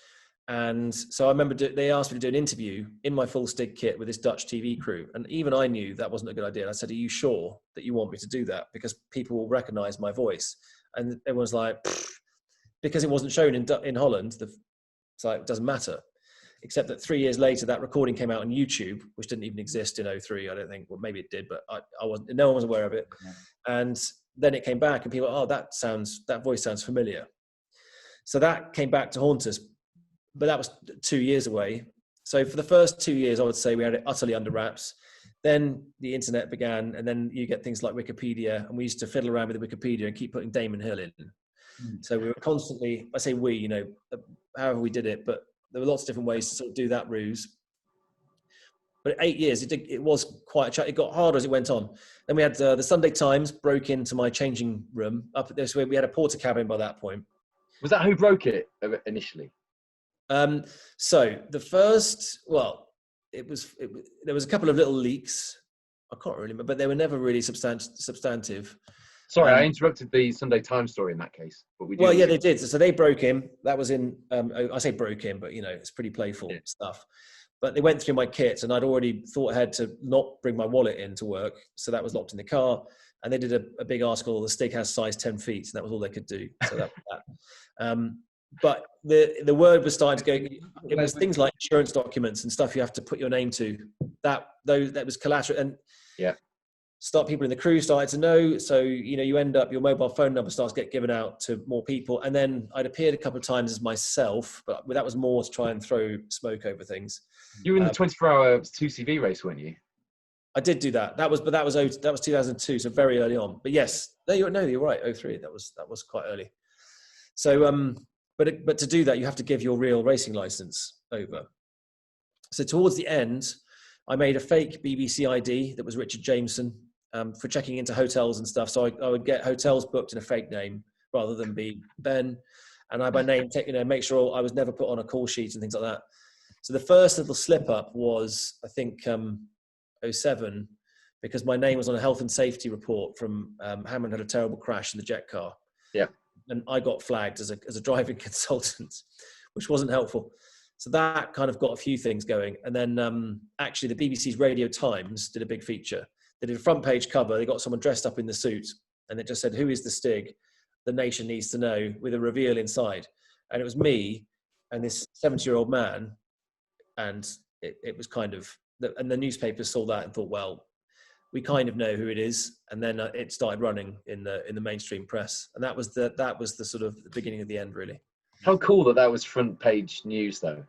C: and so I remember they asked me to do an interview in my full Stig kit with this Dutch TV crew, and even I knew that wasn't a good idea. And I said, "Are you sure that you want me to do that? Because people will recognise my voice." And everyone's like, pfft. Because it wasn't shown in Holland, it's like it doesn't matter. Except that 3 years later, that recording came out on YouTube, which didn't even exist in 2003, I don't think. Well, maybe it did, but I wasn't. No one was aware of it. Yeah. And then it came back, and people, that voice sounds familiar. So that came back to haunt us, but that was 2 years away. So for the first 2 years, I would say we had it utterly under wraps. Then the internet began, and then you get things like Wikipedia, and we used to fiddle around with the Wikipedia and keep putting Damon Hill in. So we were constantly, I say we, however we did it, but there were lots of different ways to sort of do that ruse. But 8 years, it was quite a chat. It got harder as it went on. Then we had the Sunday Times broke into my changing room up at this way. We had a porter cabin by that point.
A: Was that who broke it initially?
C: So the first, there was a couple of little leaks. I can't really remember, but they were never really substantive.
A: Sorry, I interrupted the Sunday Times story in that case. But we
C: yeah, they did. So they broke in. That was in, I say broke in, but it's pretty playful stuff. But they went through my kit, and I'd already thought ahead to not bring my wallet in to work. So that was locked in the car. And they did a big article, the Stig has size 10 feet. And that was all they could do. So that was that. But the word was starting to go, it was things like insurance documents and stuff you have to put your name to. That was collateral. And people in the crew started to know. So, you end up, your mobile phone number starts to get given out to more people. And then I'd appeared a couple of times as myself, but that was more to try and throw smoke over things.
A: You were in the 24-hour 2CV race, weren't you?
C: I did do that. That was 2002, so very early on. But yes, you're right, 2003. That was quite early. So, but to do that, you have to give your real racing license over. So towards the end, I made a fake BBC ID that was Richard Jameson, for checking into hotels and stuff. So I would get hotels booked in a fake name rather than be Ben. And I, by name, make sure I was never put on a call sheet and things like that. So the first little slip up was, I think, '07, because my name was on a health and safety report from Hammond had a terrible crash in the jet car.
A: Yeah.
C: And I got flagged as a driving consultant, which wasn't helpful. So that kind of got a few things going. And then actually the BBC's Radio Times did a big feature. They did a front page cover. They got someone dressed up in the suit and it just said, "Who is the Stig? The nation needs to know," with a reveal inside. And it was me and this 70-year-old man. And it was kind of, and the newspapers saw that and thought, well, we kind of know who it is. And then it started running in the mainstream press. And that was the sort of the beginning of the end, really.
A: How cool that was front page news, though.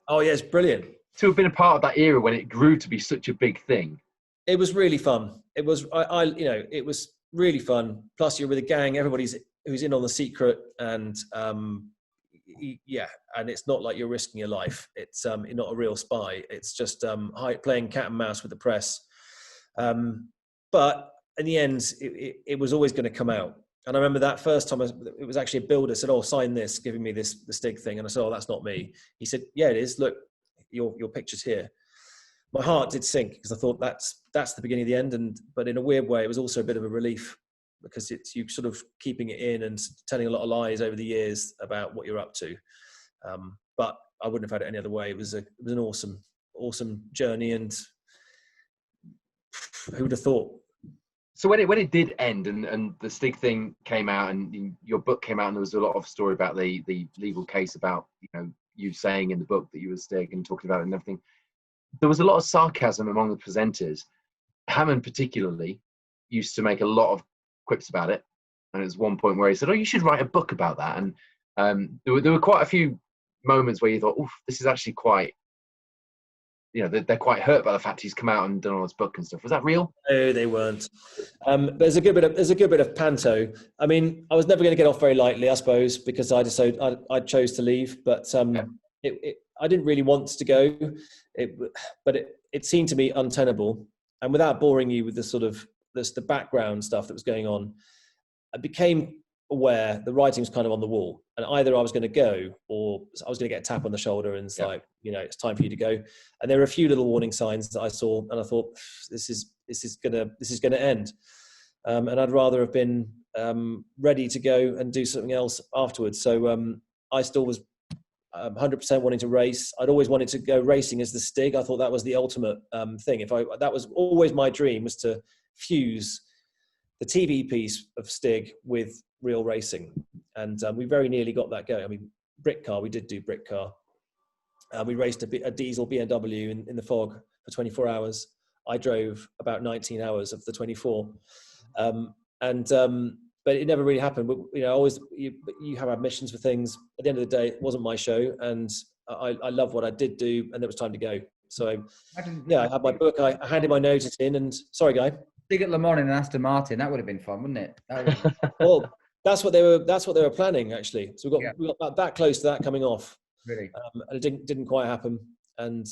C: Oh yeah, it's brilliant.
A: To have been a part of that era when it grew to be such a big thing.
C: It was really fun. It was, it was really fun. Plus you're with a gang, who's in on the secret, and yeah, and it's not like you're risking your life. It's you're not a real spy. It's just playing cat and mouse with the press. But in the end, it was always going to come out. And I remember that first time, it was actually a builder said, "Oh, sign this," giving me the Stig thing. And I said, "Oh, that's not me." He said, "Yeah, it is. Look, your picture's here." My heart did sink because I thought that's the beginning of the end. But in a weird way, it was also a bit of a relief because it's you sort of keeping it in and telling a lot of lies over the years about what you're up to. But I wouldn't have had it any other way. It was an awesome journey, and who would have thought?
A: So when it did end and the Stig thing came out and your book came out and there was a lot of story about the legal case about you saying in the book that you were Stig and talking about it and everything, there was a lot of sarcasm among the presenters. Hammond particularly used to make a lot of quips about it, and there was one point where he said, "Oh, you should write a book about that." And there were quite a few moments where you thought, "Oof, this is actually quite." They're quite hurt by the fact he's come out and done all this book and stuff. Was that real?
C: No, they weren't. There's a good bit of panto. I mean, I was never going to get off very lightly, I suppose, because I chose to leave. But I didn't really want to go. But it seemed to me untenable. And without boring you with the background stuff that was going on, I became aware the writing was kind of on the wall, and either I was going to go or I was going to get a tap on the shoulder and it's like, it's time for you to go. And there were a few little warning signs that I saw, and I thought, this is going to end. And I'd rather have been ready to go and do something else afterwards. So I still was 100% wanting to race. I'd always wanted to go racing as the Stig. I thought that was the ultimate thing. That was always my dream, was to fuse the TV piece of Stig with real racing. And we very nearly got that going. I mean, Brick Car, we did do Brick Car. We raced a diesel BMW in the fog for 24 hours. I drove about 19 hours of the 24. But it never really happened. But, you have ambitions for things. At the end of the day, it wasn't my show, and I love what I did do, and it was time to go. So, I had my book. I handed my notice in, and sorry, Guy.
B: Stig at Le Mans in an Aston Martin, that would have been fun, wouldn't it?
C: Well, that's what they were planning, actually. So we got about that close to that coming off.
B: Really?
C: And it didn't quite happen. And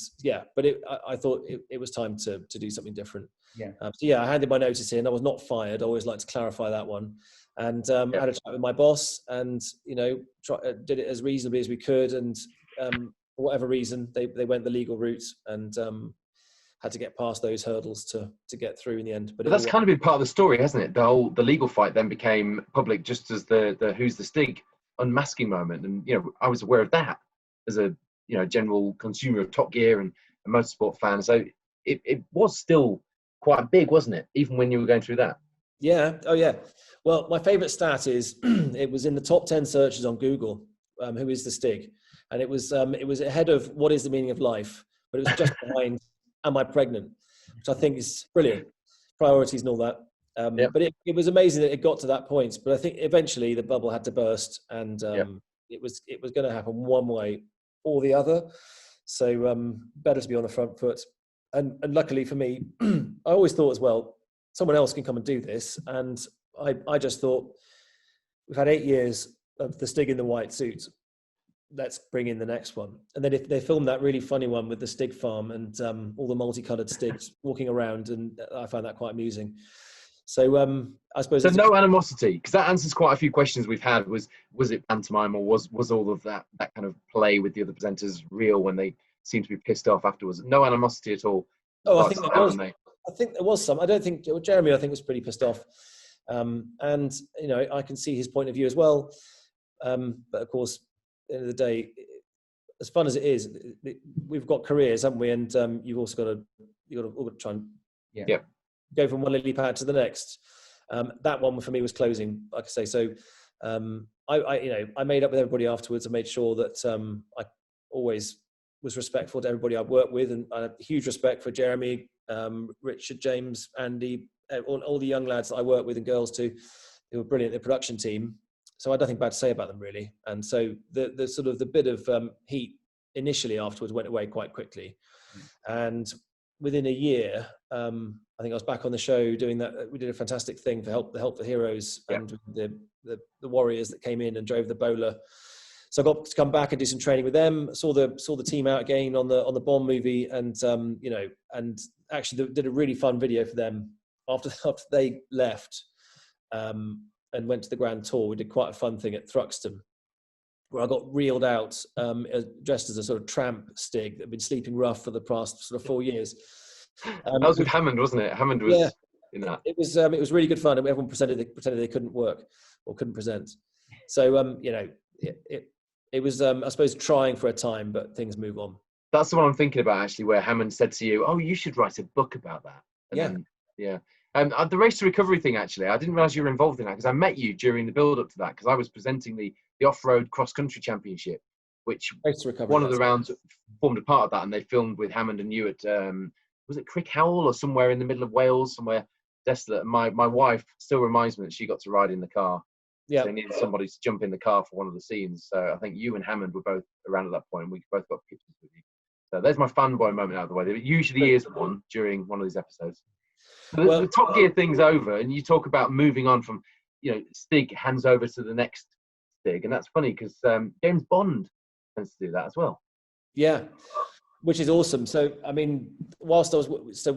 C: but I thought it was time to do something different. I handed my notice in. I was not fired. I always like to clarify that one. And I had a chat with my boss, and did it as reasonably as we could. And for whatever reason, they went the legal route and had to get past those hurdles to get through in the end. But
A: that's kind of been part of the story, hasn't it? The legal fight then became public just as the Who's the Stig unmasking moment. And I was aware of that as a general consumer of Top Gear and a motorsport fan. So it was still quite big, wasn't it? Even when you were going through that.
C: Yeah. Oh yeah. Well, my favorite stat is it was in the top 10 searches on Google. Who is the Stig? And it was ahead of What is the Meaning of Life, but it was just behind Am I Pregnant, which I think is brilliant. Priorities and all that. But it was amazing that it got to that point. But I think eventually the bubble had to burst, and it was going to happen one way or the other. So better to be on the front foot. And luckily for me, I always thought as well, someone else can come and do this. And I just thought, we've had 8 years of the Stig in the white suit. Let's bring in the next one. And then if they filmed that really funny one with the Stig farm and all the multicolored Stigs walking around, and I found that quite amusing. So I suppose
A: so. No animosity, because that answers quite a few questions we've had. Was it pantomime, or was all of that kind of play with the other presenters real when they seemed to be pissed off afterwards? No animosity at all.
C: Oh, I think there was. I think there was some. I don't think Jeremy. I think was pretty pissed off, and I can see his point of view as well. But of course, at the end of the day, as fun as it is, we've got careers, haven't we? And you've also got to try and go from one lily pad to the next. That one for me was closing, like I say. So I made up with everybody afterwards. I made sure that I always was respectful to everybody I worked with, and I had huge respect for Jeremy, Richard, James, Andy, all the young lads that I worked with and girls too. They were brilliant, the production team. So I had nothing bad to say about them really. And so the sort of the bit of heat initially afterwards went away quite quickly. And within a year, I think I was back on the show doing that. We did a fantastic thing for help the heroes and the warriors that came in and drove the bowler. So I got to come back and do some training with them. Saw the team out again on the Bond movie, and and actually did a really fun video for them after they left and went to the Grand Tour. We did quite a fun thing at Thruxton, where I got reeled out dressed as a sort of tramp Stig that had been sleeping rough for the past sort of 4 years.
A: That was with Hammond, wasn't it? Hammond was in that.
C: It was really good fun, and everyone pretended they couldn't work or couldn't present. So it was I suppose trying for a time, but things move on.
A: That's the one I'm thinking about actually, where Hammond said to you, "Oh, you should write a book about that." And the race to recovery thing, actually, I didn't realize you were involved in that, because I met you during the build up to that, because I was presenting the off-road cross-country championship, which one of the rounds formed a part of that, and they filmed with Hammond and you at was it Crickhowell or somewhere in the middle of Wales, somewhere desolate. My wife still reminds me that she got to ride in the car. Yeah, they needed somebody to jump in the car for one of the scenes. So I think you and Hammond were both around at that point, and we both got pictures with you. So there's my fanboy moment out of the way. There usually is one during one of these episodes. So the Top Gear thing's over, and you talk about moving on from, Stig hands over to the next Stig, and that's funny because James Bond tends to do that as well. Yeah,
C: which is awesome. So I mean, whilst I was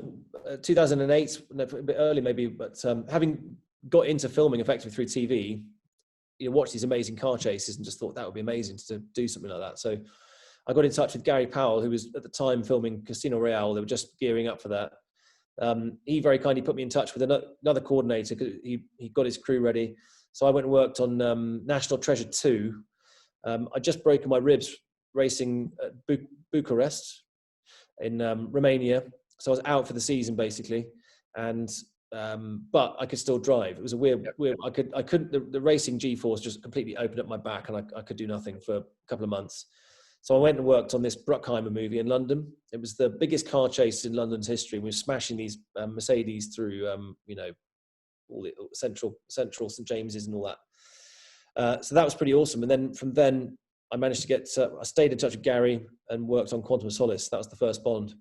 C: 2008, a bit early maybe, but having got into filming effectively through TV, watched these amazing car chases and just thought that would be amazing to do something like that. So I got in touch with Gary Powell, who was at the time filming Casino Royale. They were just gearing up for that. He very kindly put me in touch with another coordinator. He got his crew ready. So I went and worked on National Treasure 2. I'd just broken my ribs racing at Bucharest in Romania. So I was out for the season basically. And but I could still drive. It was a weird. I couldn't. The racing G-force just completely opened up my back, and I could do nothing for a couple of months. So I went and worked on this Bruckheimer movie in London. It was the biggest car chase in London's history. We were smashing these Mercedes through, all the central St James's and all that. So that was pretty awesome. And then from then, I managed to get. I stayed in touch with Gary and worked on Quantum of Solace. That was the first Bond,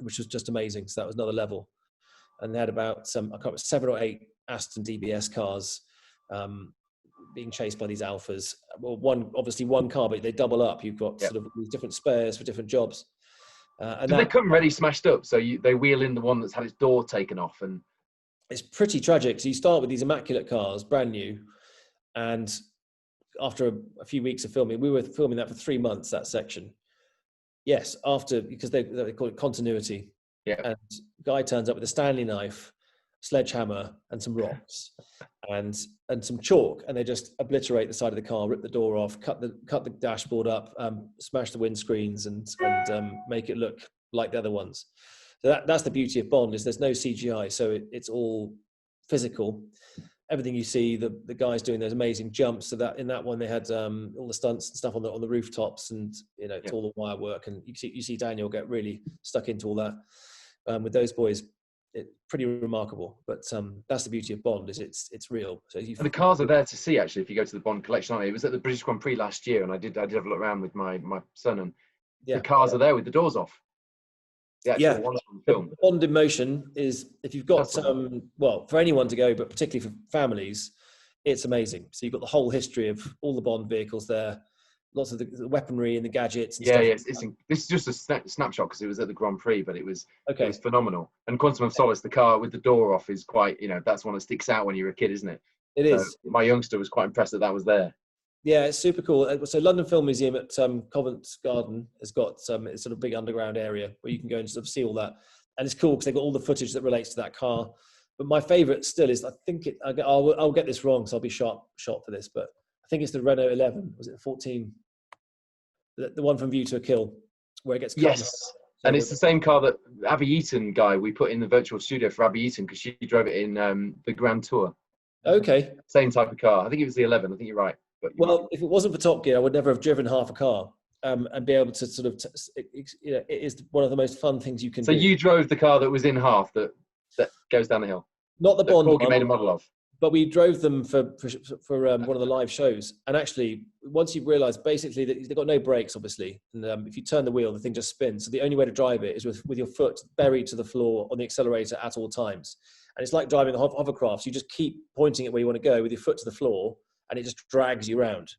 C: which was just amazing. So that was another level. And they had about 7 or 8 Aston DBS cars being chased by these alphas. Well, one car, but they double up. You've got sort of these different spares for different jobs.
A: And they come ready smashed up, so they wheel in the one that's had its door taken off, and
C: it's pretty tragic. So you start with these immaculate cars, brand new, and after a few weeks of filming, we were filming that for 3 months. That section, because they call it continuity. Yeah. And guy turns up with a Stanley knife, sledgehammer, and some rocks, and some chalk, and they just obliterate the side of the car, rip the door off, cut the dashboard up, smash the windscreens, and make it look like the other ones. So that's the beauty of Bond, is there's no CGI, so it's all physical. Everything you see, the guys doing those amazing jumps. So that in that one they had all the stunts and stuff on the rooftops, and it's all the wire work, and you see Daniel get really stuck into all that. With those boys, it's pretty remarkable. But that's the beauty of Bond, is it's real. So and
A: the cars are there to see, actually, if you go to the Bond collection, aren't they? It was at the British Grand Prix last year, and I did have a look around with my son, and the cars are there with the doors off. The film.
C: Bond in motion is, if you've got for anyone to go, but particularly for families, it's amazing. So you've got the whole history of all the Bond vehicles there. lots of the weaponry and the gadgets and
A: Yeah,
C: stuff.
A: yeah. This is just a snapshot because it was at the Grand Prix, but it was
C: Okay.
A: phenomenal. And Quantum of Solace, the car with the door off, is quite, that's one that sticks out when you're a kid, isn't it?
C: It is.
A: My youngster was quite impressed that was there.
C: Yeah, it's super cool. So London Film Museum at Covent Garden has got it's sort of big underground area where you can go and sort of see all that. And it's cool because they've got all the footage that relates to that car. But my favourite still is, I think I'll get this wrong, so I'll be shot for this, but I think it's the Renault 11. Was it the 14? The one from View to a Kill, where it gets cut.
A: Yes. And it's the same car that Abby Eaton guy we put in the virtual studio for Abby Eaton, because she drove it in the Grand Tour.
C: Okay.
A: Same type of car. I think it was the 11. I think you're right. But
C: if it wasn't for Top Gear, I would never have driven half a car and be able to sort of, it is one of the most fun things you can do.
A: So you drove the car that was in half that goes down the hill?
C: Not the Bond one.
A: You made a model of.
C: But we drove them for one of the live shows. And actually, once you realise, basically, that they've got no brakes, obviously. And if you turn the wheel, the thing just spins. So the only way to drive it is with your foot buried to the floor on the accelerator at all times. And it's like driving a hovercraft. So you just keep pointing it where you want to go with your foot to the floor, and it just drags you around.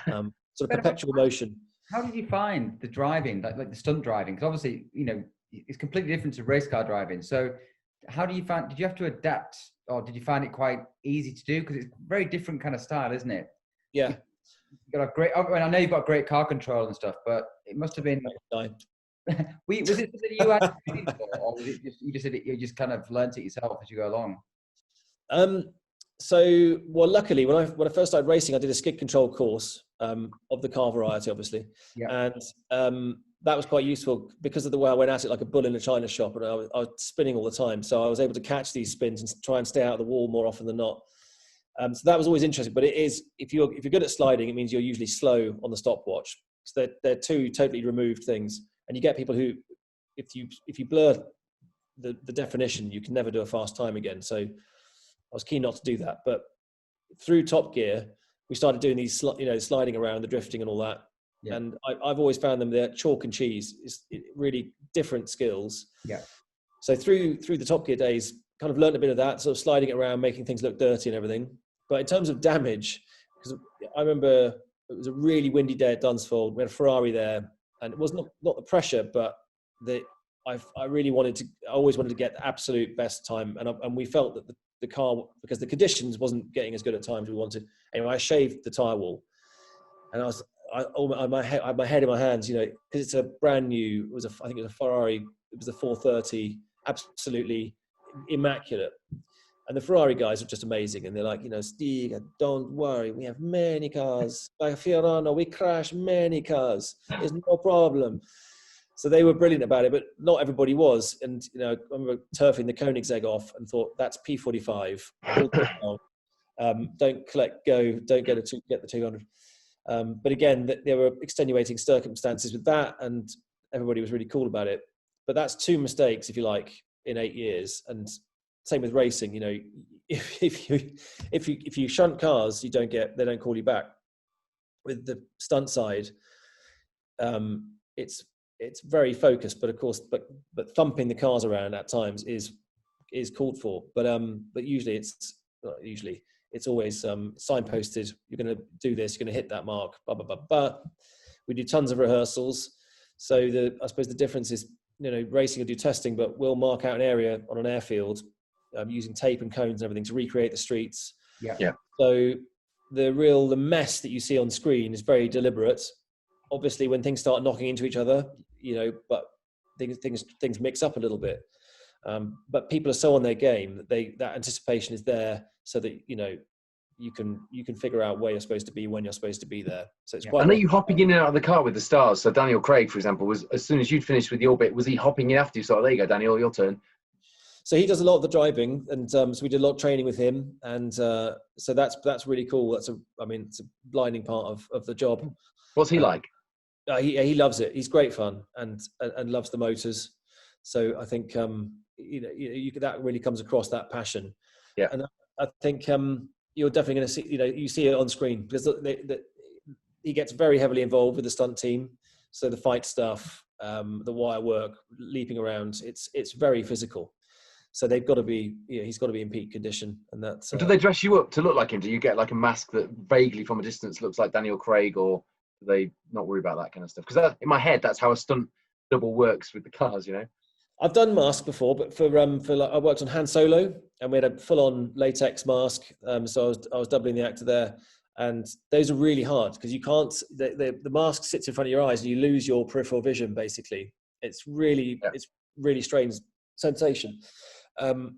C: Sort of perpetual motion.
B: How did you find the driving, like the stunt driving? Because obviously, it's completely different to race car driving. So how do you find, did you have to adapt, or did you find it quite easy to do? Because it's a very different kind of style, isn't it?
C: Yeah.
B: You've got a great, I know you've got great car control and stuff, but it must have been, was it something you had to do, or was it just, you just kind of learnt it yourself as you go along?
C: So, luckily, when I first started racing, I did a skid control course of the car variety, obviously. Yeah. And that was quite useful because of the way I went at it like a bull in a china shop, and I was spinning all the time. So I was able to catch these spins and try and stay out of the wall more often than not. So that was always interesting. But it is, if you're good at sliding, it means you're usually slow on the stopwatch. So they're two totally removed things. And you get people who, if you blur the definition, you can never do a fast time again. So I was keen not to do that. But through Top Gear, we started doing these, sliding around, the drifting and all that. Yeah. And I've always found them, they're chalk and cheese. It's really different skills. Yeah. So through the Top Gear days, kind of learned a bit of that, sort of sliding it around, making things look dirty and everything. But in terms of damage, because I remember it was a really windy day at Dunsfold. We had a Ferrari there, and it was not the pressure, but I always wanted to get the absolute best time, and we felt that the car, because the conditions wasn't getting as good at times as we wanted. Anyway, I shaved the tyre wall, and I had my head in my hands, because it's a brand new. I think it was a Ferrari. It was a 430, absolutely immaculate. And the Ferrari guys are just amazing, and they're like, Stig, don't worry, we have many cars. Like Fiorano, we crash many cars. It's no problem. So they were brilliant about it, but not everybody was. And I remember turfing the Koenigsegg off and thought, that's P45. Don't collect go. Don't get the 200. But again, there were extenuating circumstances with that, and everybody was really cool about it. But that's two mistakes, if you like, in 8 years. And same with racing. If you shunt cars, they don't call you back. With the stunt side, it's very focused, but of course, but thumping the cars around at times is called for. But usually it's always signposted. You're going to do this. You're going to hit that mark. Blah blah blah. But we do tons of rehearsals. So I suppose the difference is, racing will do testing, but we'll mark out an area on an airfield using tape and cones and everything to recreate the streets. Yeah. So the mess that you see on screen is very deliberate. Obviously, when things start knocking into each other, but things mix up a little bit. But people are so on their game that anticipation is there, so that you can figure out where you're supposed to be when you're supposed to be there. So it's quite.
A: I know you hopping in and out of the car with the stars. So Daniel Craig, for example, was, as soon as you'd finished with your bit, was he hopping in after you? So there you go, Daniel, your turn.
C: So he does a lot of the driving, and so we did a lot of training with him, and so that's really cool. It's a blinding part of the job.
A: What's he like?
C: He loves it. He's great fun and loves the motors. So I think that really comes across, that passion. Yeah. And I think you're definitely going to see you see it on screen, because he gets very heavily involved with the stunt team. So the fight stuff, the wire work, leaping around, it's very physical. So they've got to be, he's got to be in peak condition, and that's.
A: Do they dress you up to look like him? Do you get like a mask that vaguely from a distance looks like Daniel Craig, or Do they not worry about that kind of stuff? Because in my head, that's how a stunt double works with the cars, you know.
C: I've done masks before, but for like, I worked on Han Solo, and we had a full-on latex mask. So I was doubling the actor there, and those are really hard because you can't. The mask sits in front of your eyes, and you lose your peripheral vision. Basically, it's really strange sensation, and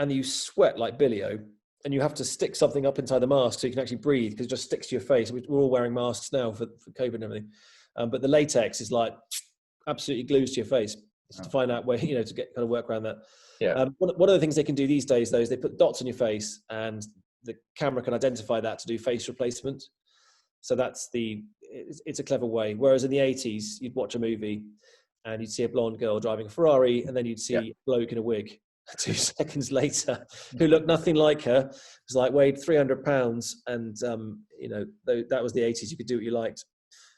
C: you sweat like Billy-O, and you have to stick something up inside the mask so you can actually breathe because it just sticks to your face. We're all wearing masks now for COVID and everything, but the latex is like absolutely glues to your face. To find out where, you know, to get kind of work around that.
A: Yeah.
C: One of the things they can do these days, though, is they put dots on your face, and the camera can identify that to do face replacement. So it's a clever way. Whereas in the 80s, you'd watch a movie and you'd see a blonde girl driving a Ferrari, and then you'd see a bloke in a wig 2 seconds later who looked nothing like her. It was like weighed 300 pounds, and you know, that was the 80s. You could do what you liked.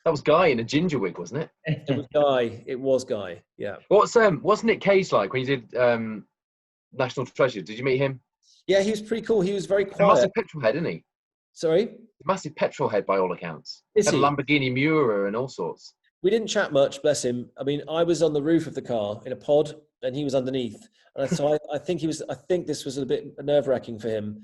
A: That was Guy in a ginger wig, wasn't it?
C: It was Guy. It was Guy. Yeah.
A: What's Nick Cage like when you did National Treasure? Did you meet him?
C: Yeah, he was pretty cool. He was very quiet.
A: A massive petrol head, isn't he?
C: Sorry?
A: Massive petrol head by all accounts.
C: Is
A: Had a
C: he?
A: Lamborghini Miura and all sorts.
C: We didn't chat much, bless him. I mean, I was on the roof of the car in a pod, and he was underneath. And so I think this was a bit nerve-wracking for him.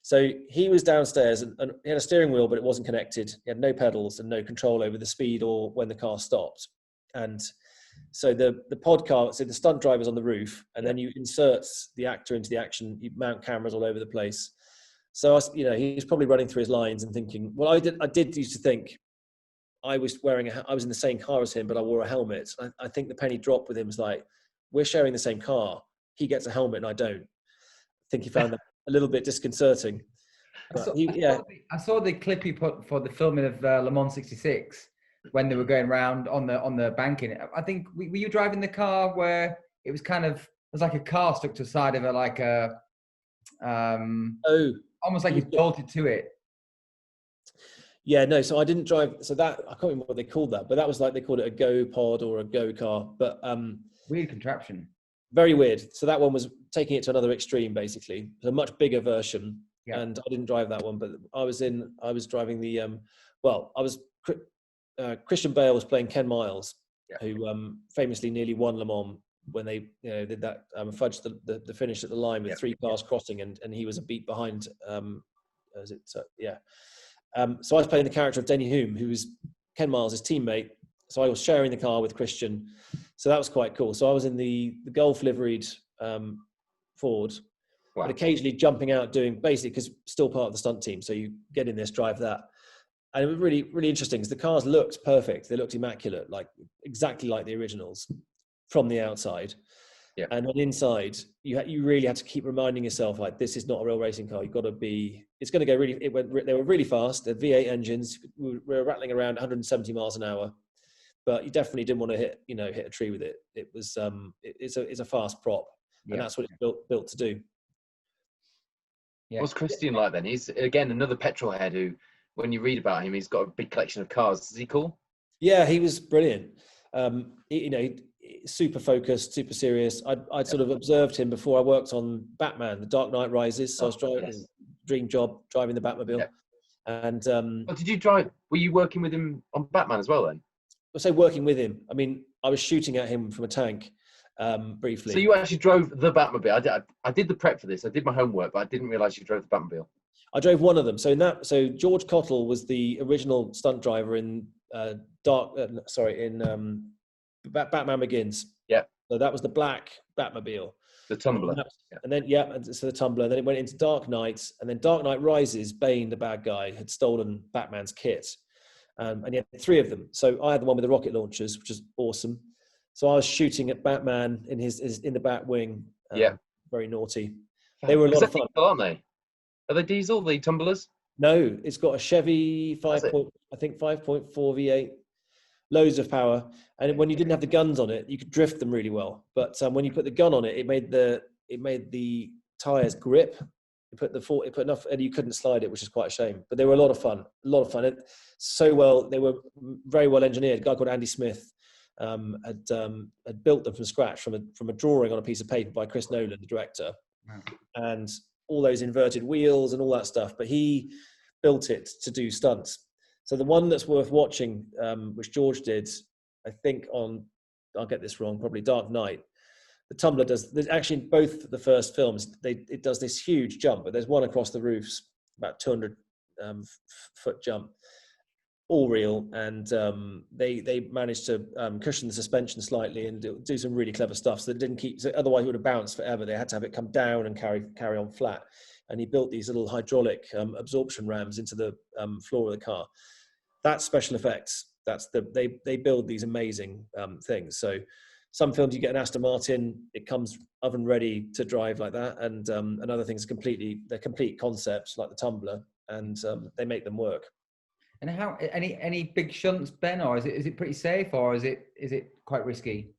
C: So he was downstairs, and he had a steering wheel, but it wasn't connected. He had no pedals and no control over the speed or when the car stopped. And so the pod car, so the stunt driver's on the roof, and then you insert the actor into the action. You mount cameras all over the place. So he was probably running through his lines and thinking, well, I did used to think I was in the same car as him, but I wore a helmet. I think the penny dropped with him was like, we're sharing the same car. He gets a helmet and I don't. I think he found that a little bit disconcerting.
B: I saw the clip you put for the filming of Le Mans 66 when they were going around on the banking. I think, were you driving the car where it was like a car stuck to the side of almost like you bolted to it?
C: Yeah, no, so I didn't drive. So that, I can't remember what they called that, but that was like, they called it a Go Pod or a Go Car. But
B: weird contraption.
C: Very weird. So that one was taking it to another extreme, basically. It's a much bigger version. Yeah. And I didn't drive that one, but I was driving the, Christian Bale was playing Ken Miles, who famously nearly won Le Mans when they did that, fudged the finish at the line with 3 cars crossing, and he was a beat behind. So I was playing the character of Denny Hume, who was Ken Miles' teammate. So I was sharing the car with Christian. So that was quite cool. So I was in the Golf liveried Ford, but occasionally jumping out doing, basically, because still part of the stunt team. So you get in this, drive that. And it was really, really interesting because the cars looked perfect. They looked immaculate, like exactly like the originals from the outside. Yeah. And on the inside, you really had to keep reminding yourself, like, this is not a real racing car. You've got to be, it's going to go really, they were really fast. They're V8 engines. We were rattling around 170 miles an hour. But you definitely didn't want to hit a tree with it. It was it's a fast prop, and that's what it's built to do.
A: Yeah. What's Christian like then? He's again another petrol head who, when you read about him, he's got a big collection of cars. Is he cool?
C: Yeah, he was brilliant. Super focused, super serious. I'd sort of observed him before I worked on Batman, The Dark Knight Rises. So I was driving, dream job, driving the Batmobile. Yeah. And
A: did you drive? Were you working with him on Batman as well then?
C: I say working with him. I mean, I was shooting at him from a tank briefly.
A: So you actually drove the Batmobile. I did the prep for this. I did my homework, but I didn't realise you drove the Batmobile.
C: I drove one of them. So George Cottle was the original stunt driver in Batman Begins.
A: Yeah.
C: So that was the black Batmobile.
A: The Tumbler.
C: And then so the Tumbler. Then it went into Dark Knight, and then Dark Knight Rises. Bane, the bad guy, had stolen Batman's kit. And he had 3 of them. So I had the one with the rocket launchers, which is awesome. So I was shooting at Batman in in the Batwing. Very naughty. They were a lot of fun,
A: aren't they? Are they diesel? The Tumblers?
C: No, it's got a Chevy 5.4 V8, loads of power. And when you didn't have the guns on it, you could drift them really well. But when you put the gun on it, it made the tires grip. It put enough, and you couldn't slide it, which is quite a shame. But they were a lot of fun. They were very well engineered. A guy called Andy Smith had built them from scratch from a drawing on a piece of paper by Chris Nolan, the director, and all those inverted wheels and all that stuff. But he built it to do stunts. So the one that's worth watching, which George did, I think on, I'll get this wrong, probably Dark Knight. The tumbler does, there's actually in both the first films, it does this huge jump, but there's one across the roofs, about 200 foot jump, all real, and they managed to cushion the suspension slightly and do some really clever stuff. So they didn't keep. So otherwise, it would have bounced forever. They had to have it come down and carry on flat. And he built these little hydraulic absorption rams into the floor of the car. That's special effects. They build these amazing things. So some films you get an Aston Martin, it comes oven ready to drive like that, and other things they're complete concepts like the tumbler, and they make them work.
B: And how any big shunts, Ben, or is it pretty safe, or is it quite risky?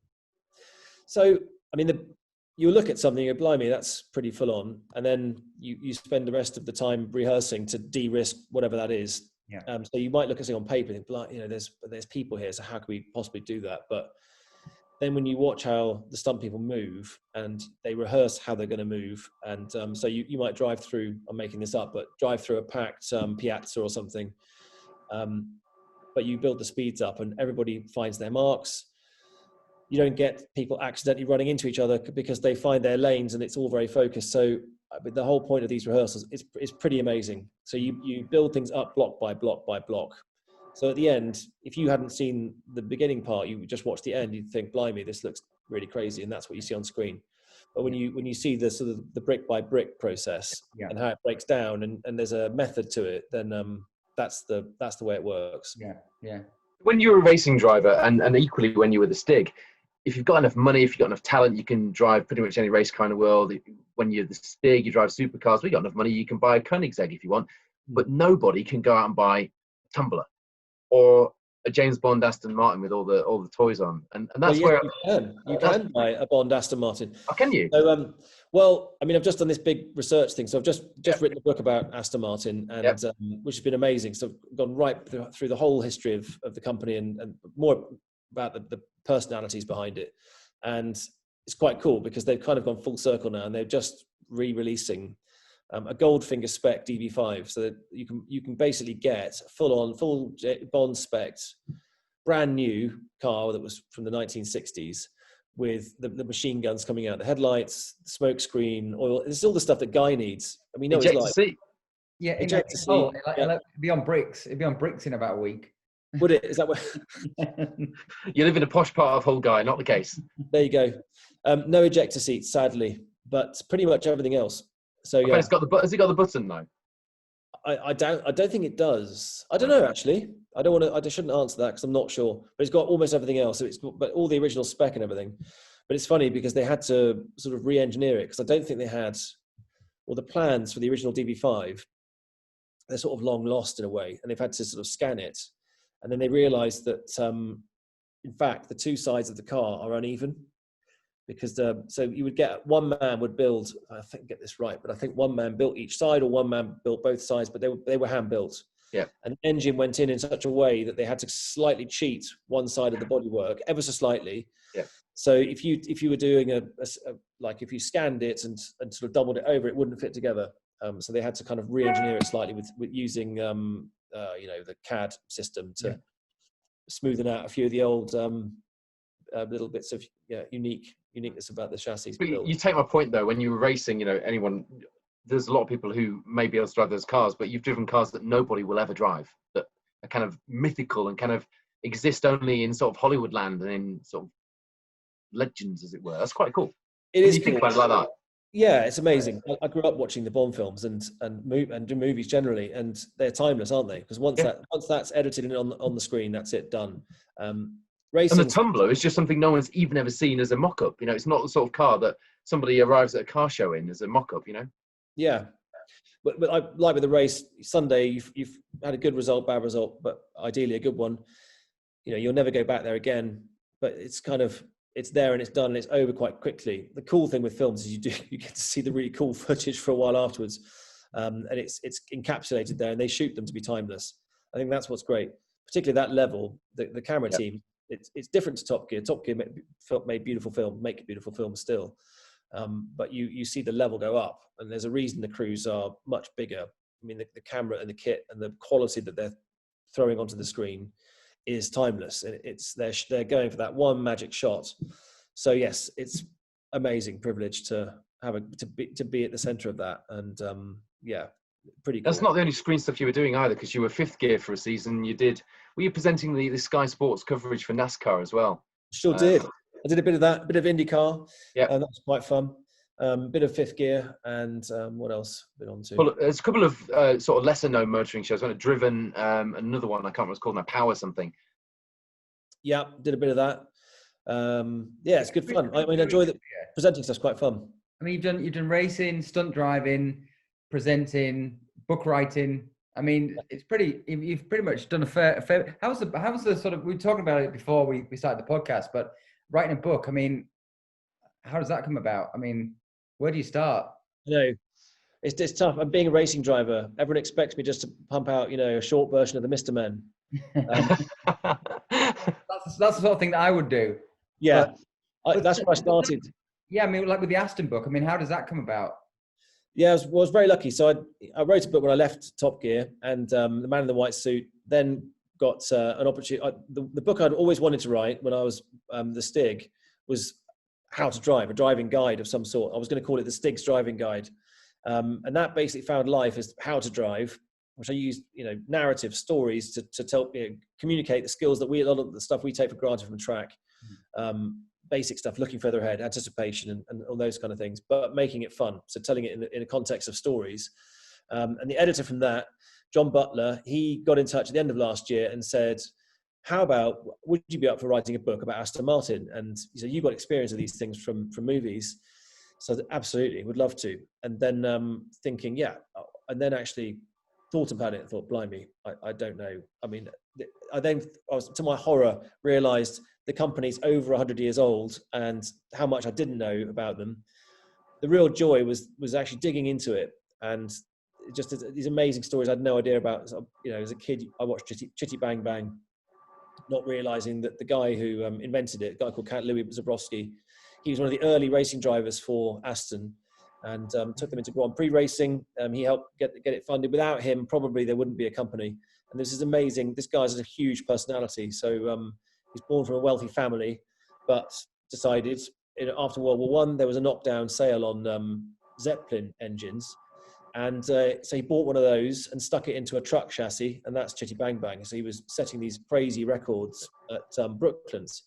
C: So I mean, you look at something, you go, blimey, that's pretty full on, and then you spend the rest of the time rehearsing to de-risk whatever that is.
B: Yeah.
C: So you might look at something on paper and think, there's people here, so how can we possibly do that? But then when you watch how the stunt people move and they rehearse how they're going to move, and so you might drive through, I'm making this up, but drive through a packed piazza or something. But you build the speeds up and everybody finds their marks. You don't get people accidentally running into each other because they find their lanes and it's all very focused. So the whole point of these rehearsals is pretty amazing. So you build things up block by block by block. So at the end, if you hadn't seen the beginning part, you just watch the end, you'd think, blimey, this looks really crazy. And that's what you see on screen. But when you see the sort of the brick by brick process and how it breaks down and there's a method to it, then that's the way it works.
B: Yeah.
A: When you're a racing driver, and equally when you were the Stig, if you've got enough money, if you've got enough talent, you can drive pretty much any race car in the world. When you're the Stig, you drive supercars. We've got enough money, you can buy a Koenigsegg if you want. But nobody can go out and buy a tumbler or a James Bond Aston Martin with all the toys on. And that's where
C: you can buy a Bond Aston Martin.
A: Oh, can you?
C: So, well, I mean, I've just done this big research thing. So I've just written a book about Aston Martin, and which has been amazing. So I've gone right through the whole history of the company and more about the personalities behind it. And it's quite cool because they've kind of gone full circle now, and they're just re-releasing a Goldfinger spec DB5, so that you can basically get full Bond spec, brand new car that was from the 1960s with the machine guns coming out, the headlights, the smoke screen, oil. It's all the stuff that Guy needs. I mean,
A: Ejector seat.
B: Yeah,
C: ejector seat.
B: It'd be on bricks. It'd be on bricks in about a week.
C: Would it? Is that what?
A: You live in a posh part of Hull, Guy. Not the case.
C: There you go. No ejector seats, sadly, but pretty much everything else. So
A: Has it got the button though?
C: I don't think it does. I don't know actually. I shouldn't answer that because I'm not sure. But it's got almost everything else. So but all the original spec and everything. But it's funny because they had to sort of re-engineer it because I don't think they had, or the plans for the original DB5. They're sort of long lost in a way, and they've had to sort of scan it, and then they realised that in fact the two sides of the car are uneven. Because so you would get one man would build, I think get this right, but I think one man built each side or one man built both sides, but they were hand built.
A: Yeah. And
C: the engine went in such a way that they had to slightly cheat one side of the bodywork, ever so slightly.
A: Yeah.
C: So if you were doing like if you scanned it and sort of doubled it over, it wouldn't fit together. So they had to kind of re-engineer it slightly with using the CAD system to smoothen out a few of the old little bits of uniqueness about the chassis.
A: But you take my point though, when you were racing, there's a lot of people who may be able to drive those cars, but you've driven cars that nobody will ever drive, that are kind of mythical and kind of exist only in sort of Hollywood land and in sort of legends, as it were. That's quite cool.
C: It is.
A: You think about it like that.
C: Yeah, it's amazing. I grew up watching the Bond films and do movies generally, and they're timeless, aren't they? Because once that's edited on the screen, that's it, done. Racing.
A: And the tumbler is just something no one's even ever seen as a mock-up. It's not the sort of car that somebody arrives at a car show in as a mock-up.
C: Yeah, but I like with the race Sunday. You've had a good result, bad result, but ideally a good one. You'll never go back there again. But it's there and it's done and it's over quite quickly. The cool thing with films is you get to see the really cool footage for a while afterwards, and it's encapsulated there, and they shoot them to be timeless. I think that's what's great, particularly that level. The camera team. It's different to Top Gear. Top Gear made beautiful film, make beautiful films still, but you see the level go up, and there's a reason the crews are much bigger. I mean, the camera and the kit and the quality that they're throwing onto the screen is timeless. They're going for that one magic shot. So yes, it's amazing privilege to be at the center of that, and yeah, pretty cool.
A: That's not the only screen stuff you were doing either, because you were Fifth Gear for a season. Were you presenting the Sky Sports coverage for NASCAR as well?
C: Sure did. I did a bit of that, a bit of IndyCar.
A: Yeah,
C: and that was quite fun. Bit of Fifth Gear, and what else? Been on to?
A: Well, there's a couple of sort of lesser known motoring shows. One at Driven, another one I can't remember what it's called now, Power something.
C: Yeah, did a bit of that. Yeah, it's good fun. I mean, I enjoy presenting stuff's quite fun.
B: I mean, you've done racing, stunt driving, presenting, book writing. I mean, it's pretty. You've pretty much done a fair. How's the sort of? We were talking about it before we started the podcast, but writing a book. I mean, how does that come about? I mean, where do you start?
C: No, it's tough. I'm being a racing driver. Everyone expects me just to pump out, a short version of the Mr. Men.
B: That's the sort of thing that I would do.
C: Yeah, that's where I started.
B: Yeah, I mean, like with the Aston book. I mean, how does that come about?
C: Yeah, I was very lucky. So I wrote a book when I left Top Gear, and The Man in the White Suit. Then got an opportunity. The book I'd always wanted to write when I was the Stig was how to drive, a driving guide of some sort. I was going to call it the Stig's Driving Guide, and that basically found life as how to drive, which I used, narrative stories to tell, communicate the skills that a lot of the stuff we take for granted from the track. Basic stuff, looking further ahead, anticipation, and all those kind of things, but making it fun. So telling it in a context of stories. And the editor from that, John Butler, he got in touch at the end of last year and said, how about, would you be up for writing a book about Aston Martin? And he said, you've got experience of these things from movies. So absolutely, would love to. And then thinking, yeah, and then actually thought about it and thought, blimey, I don't know. I mean, I was, to my horror, realized the company's over 100 years old and how much I didn't know about them. The real joy was actually digging into it, and just these amazing stories I had no idea about. As a kid, I watched Chitty Bang Bang, not realizing that the guy who invented it, a guy called Count Louis Zabrowski, he was one of the early racing drivers for Aston, and took them into Grand Prix racing. He helped get it funded. Without him, probably there wouldn't be a company. And this is amazing. This guy's a huge personality. So he's born from a wealthy family, but decided after World War I, there was a knockdown sale on Zeppelin engines. And so he bought one of those and stuck it into a truck chassis, and that's Chitty Bang Bang. So he was setting these crazy records at Brooklands.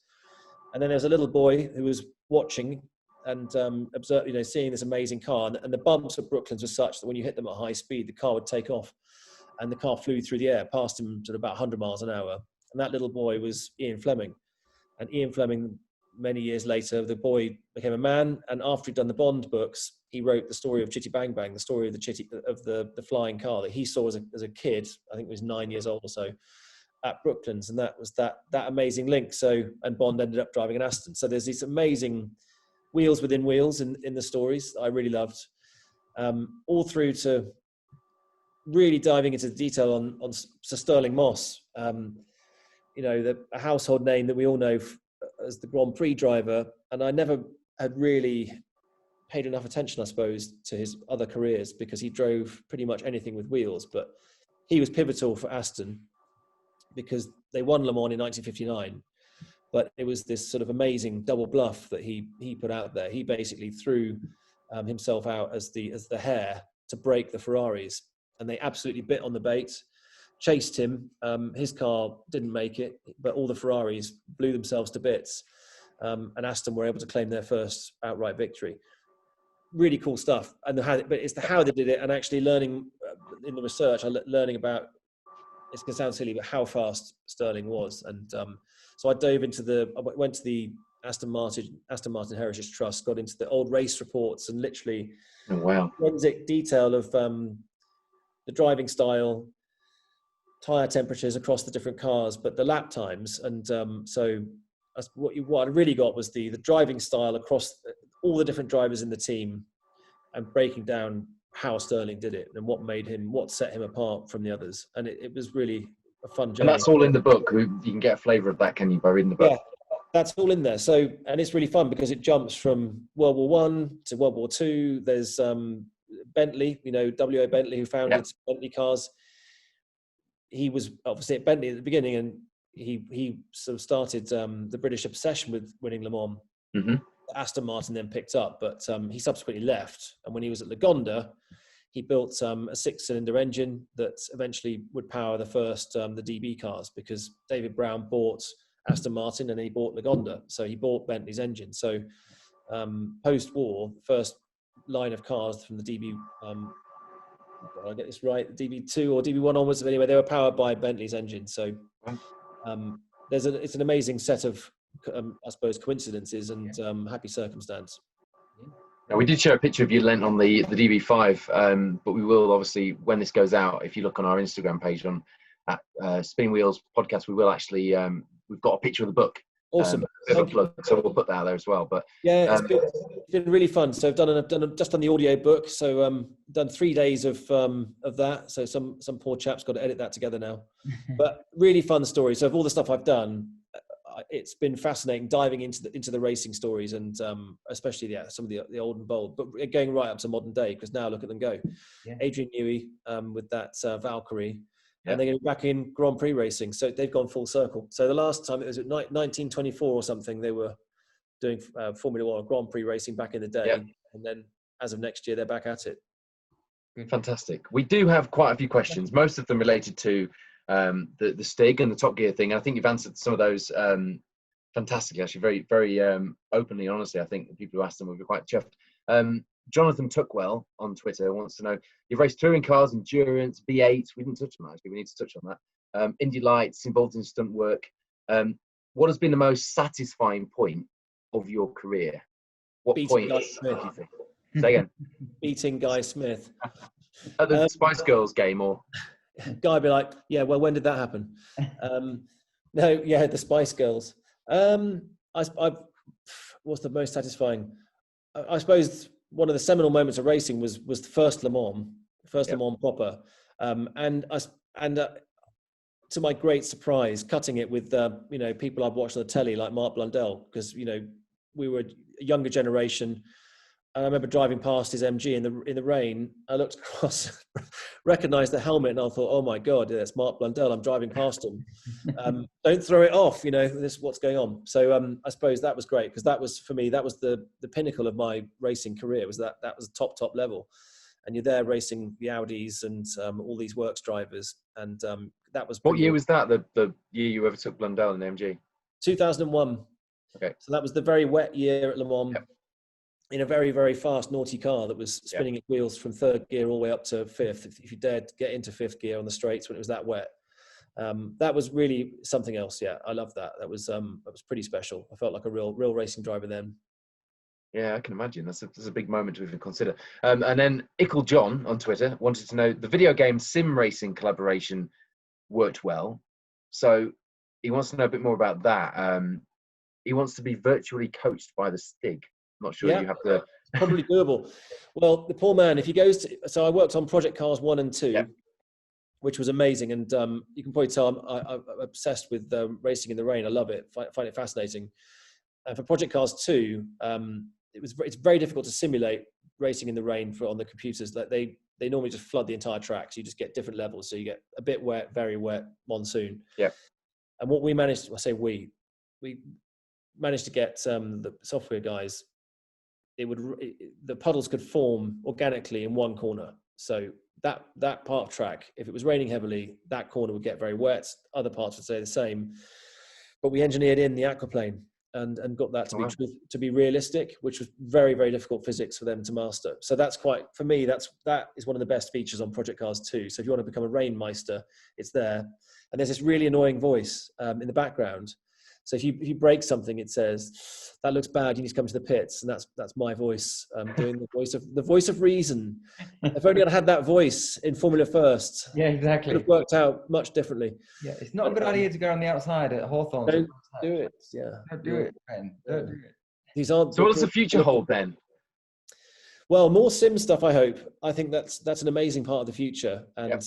C: And then there's a little boy who was watching and observed, seeing this amazing car. And the bumps at Brooklands were such that when you hit them at high speed, the car would take off. And the car flew through the air, past him at about 100 miles an hour. And that little boy was Ian Fleming. And Ian Fleming, many years later, the boy became a man. And after he'd done the Bond books, he wrote the story of Chitty Bang Bang, the story of the flying car that he saw as a kid. I think he was 9 years old or so, at Brooklands. And that was that amazing link. So, and Bond ended up driving an Aston. So there's these amazing wheels within wheels in the stories that I really loved, all through to really diving into the detail on Sir Stirling Moss, a household name that we all know as the Grand Prix driver. And I never had really paid enough attention, I suppose, to his other careers, because he drove pretty much anything with wheels. But he was pivotal for Aston because they won Le Mans in 1959. But it was this sort of amazing double bluff that he put out there. He basically threw himself out as the hare to break the Ferraris, and they absolutely bit on the bait, chased him. His car didn't make it, but all the Ferraris blew themselves to bits, and Aston were able to claim their first outright victory. Really cool stuff. And but it's the how they did it, and actually learning in the research, learning about. It's going to sound silly, but how fast Stirling was, and so I dove into I went to the Aston Martin Heritage Trust, got into the old race reports, and literally forensic detail of the driving style, tyre temperatures across the different cars, but the lap times. And so what I really got was the driving style across all the different drivers in the team, and breaking down how Stirling did it and what set him apart from the others. And it was really a fun journey.
A: And that's all in the book. You can get a flavour of that, can you, by reading the book?
C: Yeah, that's all in there. So, and it's really fun because it jumps from World War I to World War II. There's Bentley, W.A. Bentley, who founded Bentley cars. he was obviously at Bentley at the beginning, and he sort of started the British obsession with winning Le Mans.
A: Mm-hmm.
C: Aston Martin then picked up, but he subsequently left. And when he was at Lagonda, he built a 6-cylinder engine that eventually would power the first the DB cars, because David Brown bought Aston Martin and he bought Lagonda, so he bought Bentley's engine. So post-war, the first line of cars from the DB, I'll get this right, DB2 or DB1 onwards. Anyway, they were powered by Bentley's engine. So it's an amazing set of, I suppose, coincidences and happy circumstance.
A: Now, we did share a picture of you, Lent, on the DB5, but we will obviously, when this goes out, if you look on our Instagram page on at Spin Wheels Podcast, we will actually, we've got a picture of the book.
C: Awesome.
A: So we'll put that out there as well. But
C: yeah, it's been really fun. So I've just done the audio book. So done 3 days of that. So some poor chap's got to edit that together now. But really fun story. So of all the stuff I've done, it's been fascinating diving into the racing stories, and especially some of the old and bold, but going right up to modern day, because now look at them go. Yeah. Adrian Newey with that Valkyrie. And they're going to be back in Grand Prix racing. So they've gone full circle. So the last time, it was at 1924 or something, they were doing Formula One Grand Prix racing back in the day. Yep. And then as of next year, they're back at it.
A: Fantastic. We do have quite a few questions, most of them related to the Stig and the Top Gear thing. And I think you've answered some of those fantastically, actually, very, very openly, honestly. I think the people who asked them will be quite chuffed. Jonathan Tuckwell on Twitter wants to know, you've raced touring cars, endurance, V8. We didn't touch on that, actually. We need to touch on that. Indy Lights, involved in stunt work. What has been the most satisfying point of your career? What
C: Beating
A: point
C: Guy
A: do
C: Smith.
A: you think? Say again.
C: Beating Guy Smith.
A: At the Spice Girls game, or?
C: Guy be like, yeah, well, when did that happen? No, yeah, the Spice Girls. What's the most satisfying? I suppose one of the seminal moments of racing was the first Le Mans, Le Mans proper, and to my great surprise, cutting it with people I've watched on the telly like Mark Blundell, because we were a younger generation. And I remember driving past his MG in the rain. I looked across, recognised the helmet, and I thought, "Oh my God, that's Mark Blundell." I'm driving past him. Don't throw it off. This what's going on. So I suppose that was great, because that was, for me, that was the pinnacle of my racing career. Was that was top level, and you're there racing the Audis and all these works drivers, and that was.
A: What year was that? The year you overtook Blundell in the MG? 2001.
C: Okay. So that was the very wet year at Le Mans. Yep. In a very, very fast, naughty car that was spinning its wheels from third gear all the way up to fifth. If you dared get into fifth gear on the straights when it was that wet, that was really something else. Yeah, I love that. That was pretty special. I felt like a real racing driver then. Yeah,
A: I can imagine. That's a big moment to even consider. And then Ickle John on Twitter wanted to know, the video game sim racing collaboration worked well. So he wants to know a bit more about that. He wants to be virtually coached by the Stig. Not sure you have to.
C: Probably doable. Well, the poor man, if he goes to, so I worked on Project Cars 1 and 2, which was amazing. And you can probably tell I'm obsessed with racing in the rain. I love it. Find it fascinating. And for Project Cars 2, it's very difficult to simulate racing in the rain on the computers. Like they normally just flood the entire track. So you just get different levels. So you get a bit wet, very wet, monsoon.
A: Yeah.
C: And what we managed, we managed to get the software guys, the puddles could form organically in one corner. So that part of track, if it was raining heavily, that corner would get very wet. Other parts would stay the same. But we engineered in the aquaplane and got that to be realistic, which was very, very difficult physics for them to master. So that's for me, that is one of the best features on Project Cars 2. So if you want to become a rainmeister, it's there. And there's this really annoying voice in the background. So if you break something, it says, "That looks bad. You need to come to the pits." And that's my voice doing the voice of reason. If only I'd had that voice in Formula First.
B: Yeah, exactly.
C: It would have worked out much differently.
B: Yeah, it's not a good idea to go on the outside at Hawthorne.
C: Don't do it. Yeah,
B: don't do it, Ben. Don't do it.
C: These aren't.
A: So what does the future hold, Ben?
C: Well, more sim stuff, I hope. I think that's an amazing part of the future, and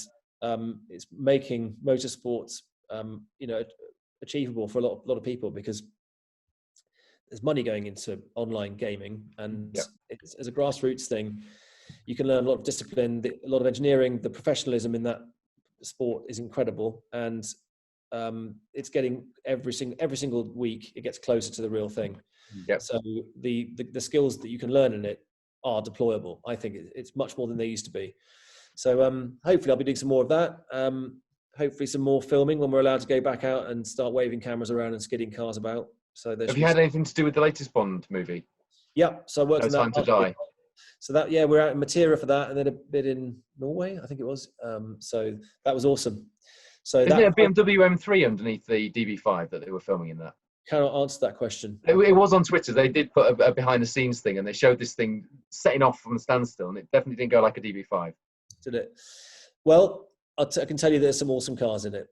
C: it's making motorsports, achievable for a lot of people, because there's money going into online gaming, and it's, as a grassroots thing, you can learn a lot of discipline, a lot of engineering, the professionalism in that sport is incredible, and it's getting every single week it gets closer to the real thing.
A: Yep.
C: So the skills that you can learn in it are deployable. I think it's much more than they used to be. So hopefully I'll be doing some more of that. Hopefully some more filming when we're allowed to go back out and start waving cameras around and skidding cars about. So
A: have you had anything to do with the latest Bond movie?
C: Yeah, so I worked on that.
A: Time to Die.
C: So that, yeah, we're out in Matera for that, and then a bit in Norway, I think it was. So that was awesome. So
A: Isn't it a BMW M3 underneath the DB5 that they were filming in that?
C: Cannot answer that question.
A: It was on Twitter. They did put a behind the scenes thing, and they showed this thing setting off from a standstill, and it definitely didn't go like a DB5.
C: Did it? Well, I can tell you there's some awesome cars in it,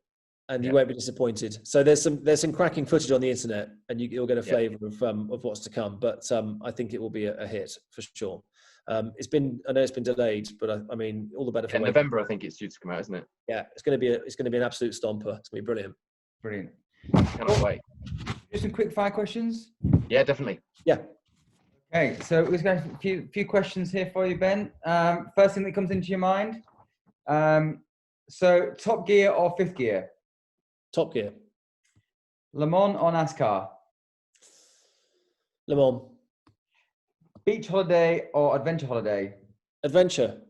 C: and you won't be disappointed. So there's some cracking footage on the internet, and you'll get a flavour of what's to come. But I think it will be a hit for sure. I know it's been delayed, but I mean, all the better for
A: November. I think it's due to come out, isn't it?
C: Yeah, it's going to be an absolute stomper. It's going to be brilliant.
B: Brilliant.
A: Cannot wait.
B: Just some quick fire questions.
A: Yeah, definitely.
C: Yeah.
B: Okay, so we're going to have a few questions here for you, Ben. First thing that comes into your mind. So Top Gear or Fifth Gear?
C: Top Gear.
B: Le Mans or NASCAR?
C: Le Mans.
B: Beach holiday or adventure holiday?
C: Adventure.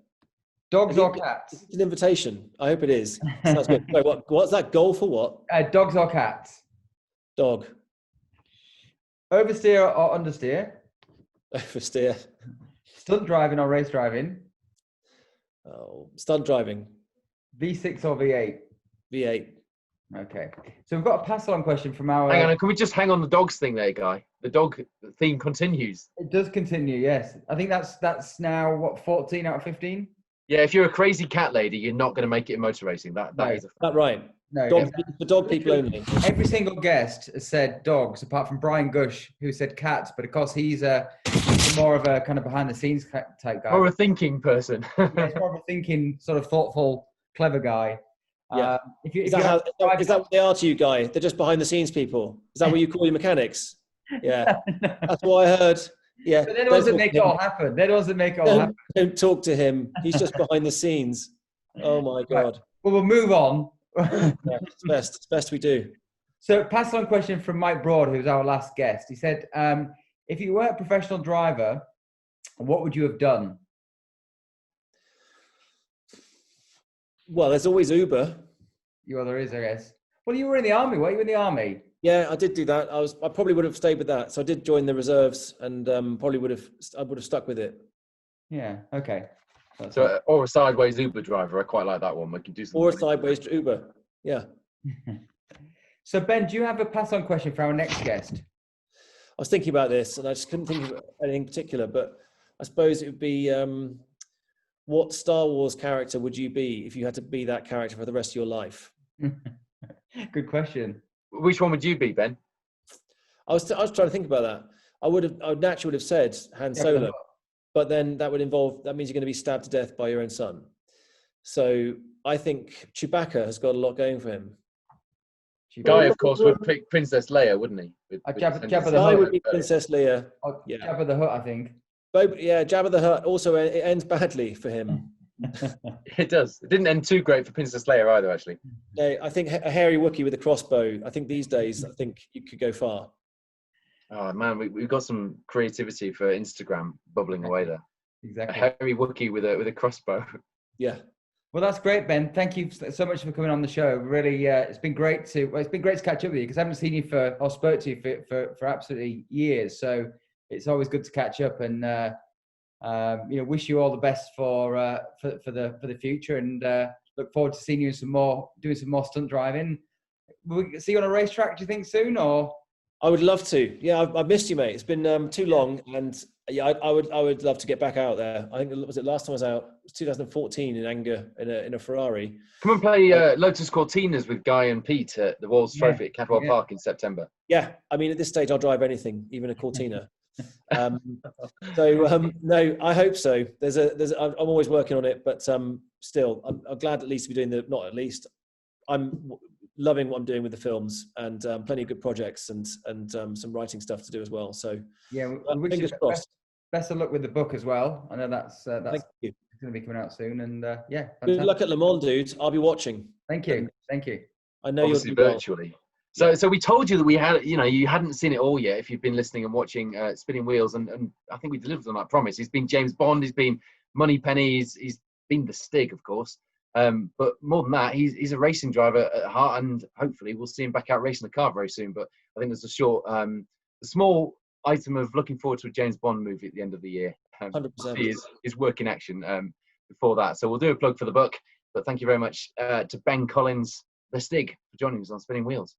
B: Dogs or cats?
C: It's an invitation. I hope it is. Sounds good. Wait, what's that? Golf or what?
B: Dogs or cats?
C: Dog.
B: Oversteer or understeer?
C: Oversteer.
B: Stunt driving or race driving?
C: Oh, stunt driving.
B: V6 or V8?
C: V8.
B: Okay. So we've got a pass-on question from our...
A: Hang on, can we just hang on the dogs thing there, Guy? The dog theme continues.
B: It does continue, yes. I think that's now, what, 14 out of 15?
A: Yeah, if you're a crazy cat lady, you're not going to make it in motor racing. That is
C: that right.
B: No,
C: For dog people only.
B: Every single guest has said dogs, apart from Brian Gush, who said cats. But of course, he's more of a kind of behind-the-scenes type guy.
A: Or a thinking person.
B: Yeah, he's more of a thinking, sort of thoughtful, clever guy.
C: Yeah. Is that what they are to you, Guy? They're just behind-the-scenes people. Is that what you call your mechanics? Yeah, no. That's what I heard. Yeah,
B: but they're the ones that make it all happen. They're the ones that make it all happen.
C: Don't talk to him. He's just behind the scenes. Oh my God.
B: Right. Well, we'll move on.
C: Yeah, it's best we do.
B: So, pass on question from Mike Broad, who's our last guest. He said, if you were a professional driver, what would you have done?
C: Well, there's always Uber.
B: Yeah, there is, I guess. Well, you were in the army. Were you in the army?
C: Yeah, I did do that. I probably would have stayed with that. So I did join the reserves, and probably would have stuck with it.
B: Yeah. Okay.
A: So, or a sideways Uber driver. I quite like that one. We can do something.
C: Or a sideways Uber. Yeah.
B: So Ben, do you have a pass-on question for our next guest?
C: I was thinking about this, and I just couldn't think of anything particular. But I suppose it would be, what Star Wars character would you be if you had to be that character for the rest of your life?
B: Good question.
A: Which one would you be, Ben?
C: I was trying to think about that. I would naturally have said Han Solo, but then that means you're going to be stabbed to death by your own son. So I think Chewbacca has got a lot going for him.
A: Guy, of course, would pick Princess Leia, wouldn't he?
B: Jabba the Hutt.
C: Guy would be Princess Leia.
B: Yeah. Jabba the Hutt, I think.
C: Yeah, Jabba the Hutt. Also, it ends badly for him.
A: It does. It didn't end too great for Princess Leia either, actually.
C: No, I think a hairy Wookiee with a crossbow. I think these days, you could go far.
A: Oh man, we've got some creativity for Instagram bubbling away there.
B: Exactly.
A: A hairy Wookiee with a crossbow.
C: Yeah.
B: Well, that's great, Ben. Thank you so much for coming on the show. Really, it's been great to catch up with you because I haven't seen you or spoke to you for absolutely years. So it's always good to catch up and wish you all the best for the future and look forward to seeing you doing some more stunt driving. Will we see you on a racetrack? Do you think soon or?
C: I would love to. Yeah, I've missed you, mate. It's been too long, and yeah, I would love to get back out there. I think was it last time I was out? It was 2014 in Anger in a Ferrari.
A: Come and play Lotus Cortinas with Guy and Pete at the World's Trophy at Cadwell Park in September.
C: Yeah, I mean at this stage I'll drive anything, even a Cortina. No, I hope so. I'm always working on it, but still, I'm glad at least to be doing I'm loving what I'm doing with the films and plenty of good projects and some writing stuff to do as well. So
B: yeah,
C: fingers crossed.
B: Best of luck with the book as well. I know that's
C: Thank you.
B: going to be coming out soon. And yeah,
C: Good
B: fantastic.
C: luck at Le Mans, dude. I'll be watching.
B: Thank you. Thank you.
C: I know
A: Obviously
C: you'll do well.
A: virtually. So we told you that we had, you hadn't seen it all yet if you've been listening and watching Spinning Wheels, and I think we delivered on that promise. He's been James Bond, he's been Moneypenny, he's been the Stig, of course. But more than that, he's a racing driver at heart, and hopefully we'll see him back out racing the car very soon. But I think there's a small item of looking forward to a James Bond movie at the end of the year.
C: 100%.
A: His work in action before that. So we'll do a plug for the book. But thank you very much to Ben Collins, the Stig, for joining us on Spinning Wheels.